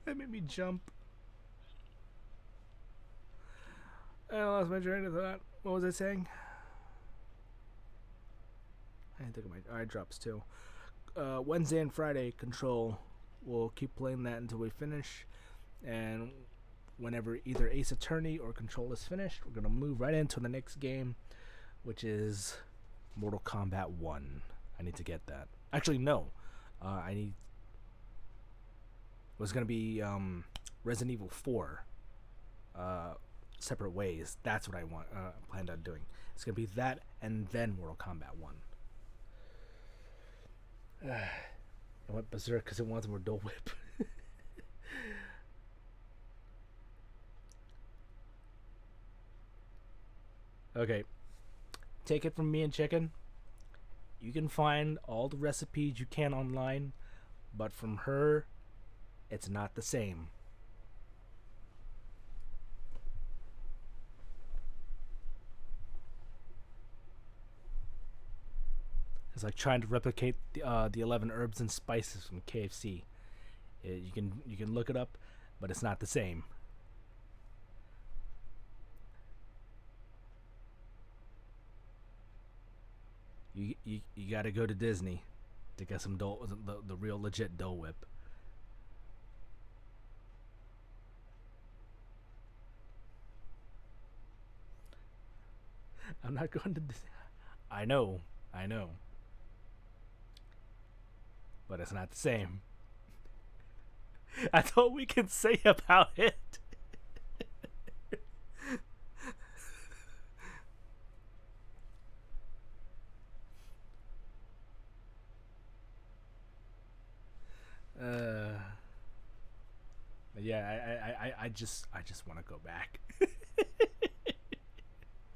That made me jump. I lost my train of thought. What was I saying? I didn't think of my eye drops too. Wednesday and Friday, Control. We'll keep playing that until we finish. And whenever either Ace Attorney or Control is finished, we're going to move right into the next game, which is Mortal Kombat 1. I need to get that. Actually, no. It was going to be Resident Evil 4. Separate ways. That's what I planned on doing. It's going to be that and then Mortal Kombat 1. I went berserk because it wants more Dole Whip. Okay. Take it from me and Chicken. You can find all the recipes you can online, but from her, it's not the same. It's like trying to replicate the 11 herbs and spices from KFC. You can look it up, but it's not the same. You gotta go to Disney to get some the real legit Dole Whip. I'm not going to Disney. I know. But it's not the same. That's all we can say about it. I just want to go back.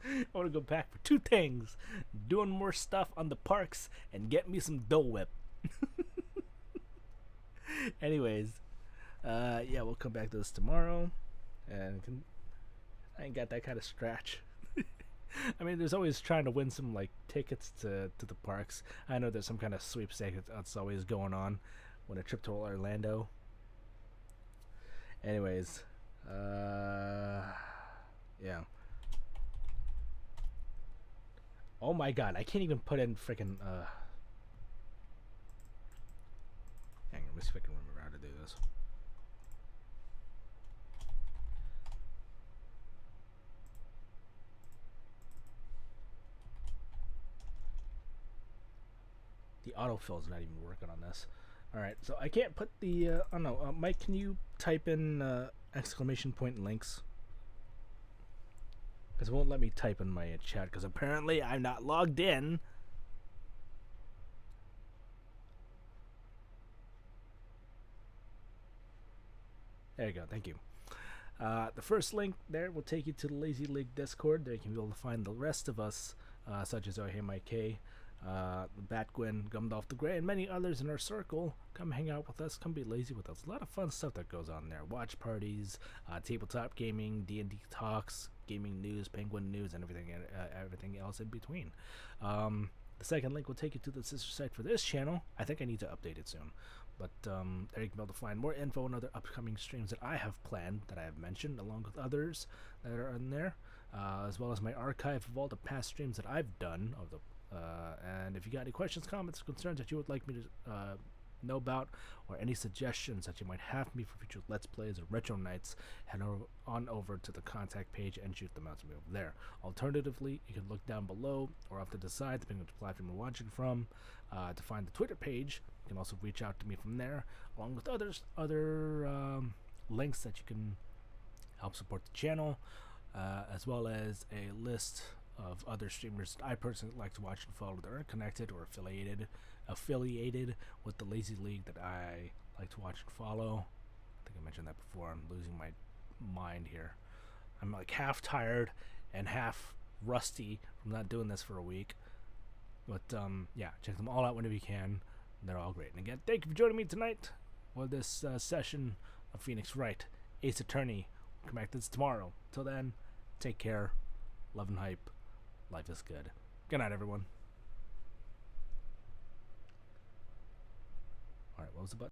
I want to go back for two things: doing more stuff on the parks and get me some Dole Whip. Anyways, we'll come back to this tomorrow, and I ain't got that kind of scratch. I mean, there's always trying to win some like tickets to the parks. I know there's some kind of sweepstakes that's always going on when a trip to Orlando. Anyways, yeah. Oh my God, I can't even put in freaking hang on, let me see if I can remember how to do this. The autofill's not even working on this. All right, so I can't put the. Oh no, Mike, can you type in exclamation point links? Because it won't let me type in my chat because apparently I'm not logged in. There you go. Thank you. The first link there will take you to the Lazy League Discord. There you can be able to find the rest of us, such as Hey Mike K, Batgwin, Gumdolph the Grey, and many others in our circle. Come hang out with us. Come be lazy with us. A lot of fun stuff that goes on there. Watch parties, tabletop gaming, D&D talks, gaming news, penguin news, and everything else in between. The second link will take you to the sister site for this channel. I think I need to update it soon. But there you can be able to find more info and other upcoming streams that I have planned, that I have mentioned, along with others that are in there, as well as my archive of all the past streams that I've done. And if you got any questions, comments, or concerns that you would like me to know about, or any suggestions that you might have for me for future Let's Plays or Retro Nights, head on over to the contact page and shoot them out to me over there. Alternatively, you can look down below or off to the side, depending on which platform you're watching from, to find the Twitter page. You can also reach out to me from there, along with other links that you can help support the channel, as well as a list of other streamers I personally like to watch and follow that are connected or affiliated with the Lazy League that I like to watch and follow. I think I mentioned that before. I'm losing my mind here. I'm like half tired and half rusty from not doing this for a week. But yeah, check them all out whenever you can. They're all great. And again, thank you for joining me tonight for this session of Phoenix Wright, Ace Attorney. We'll come back to this tomorrow. Till then, take care. Love and hype. Life is good. Good night, everyone. Alright, what was the button?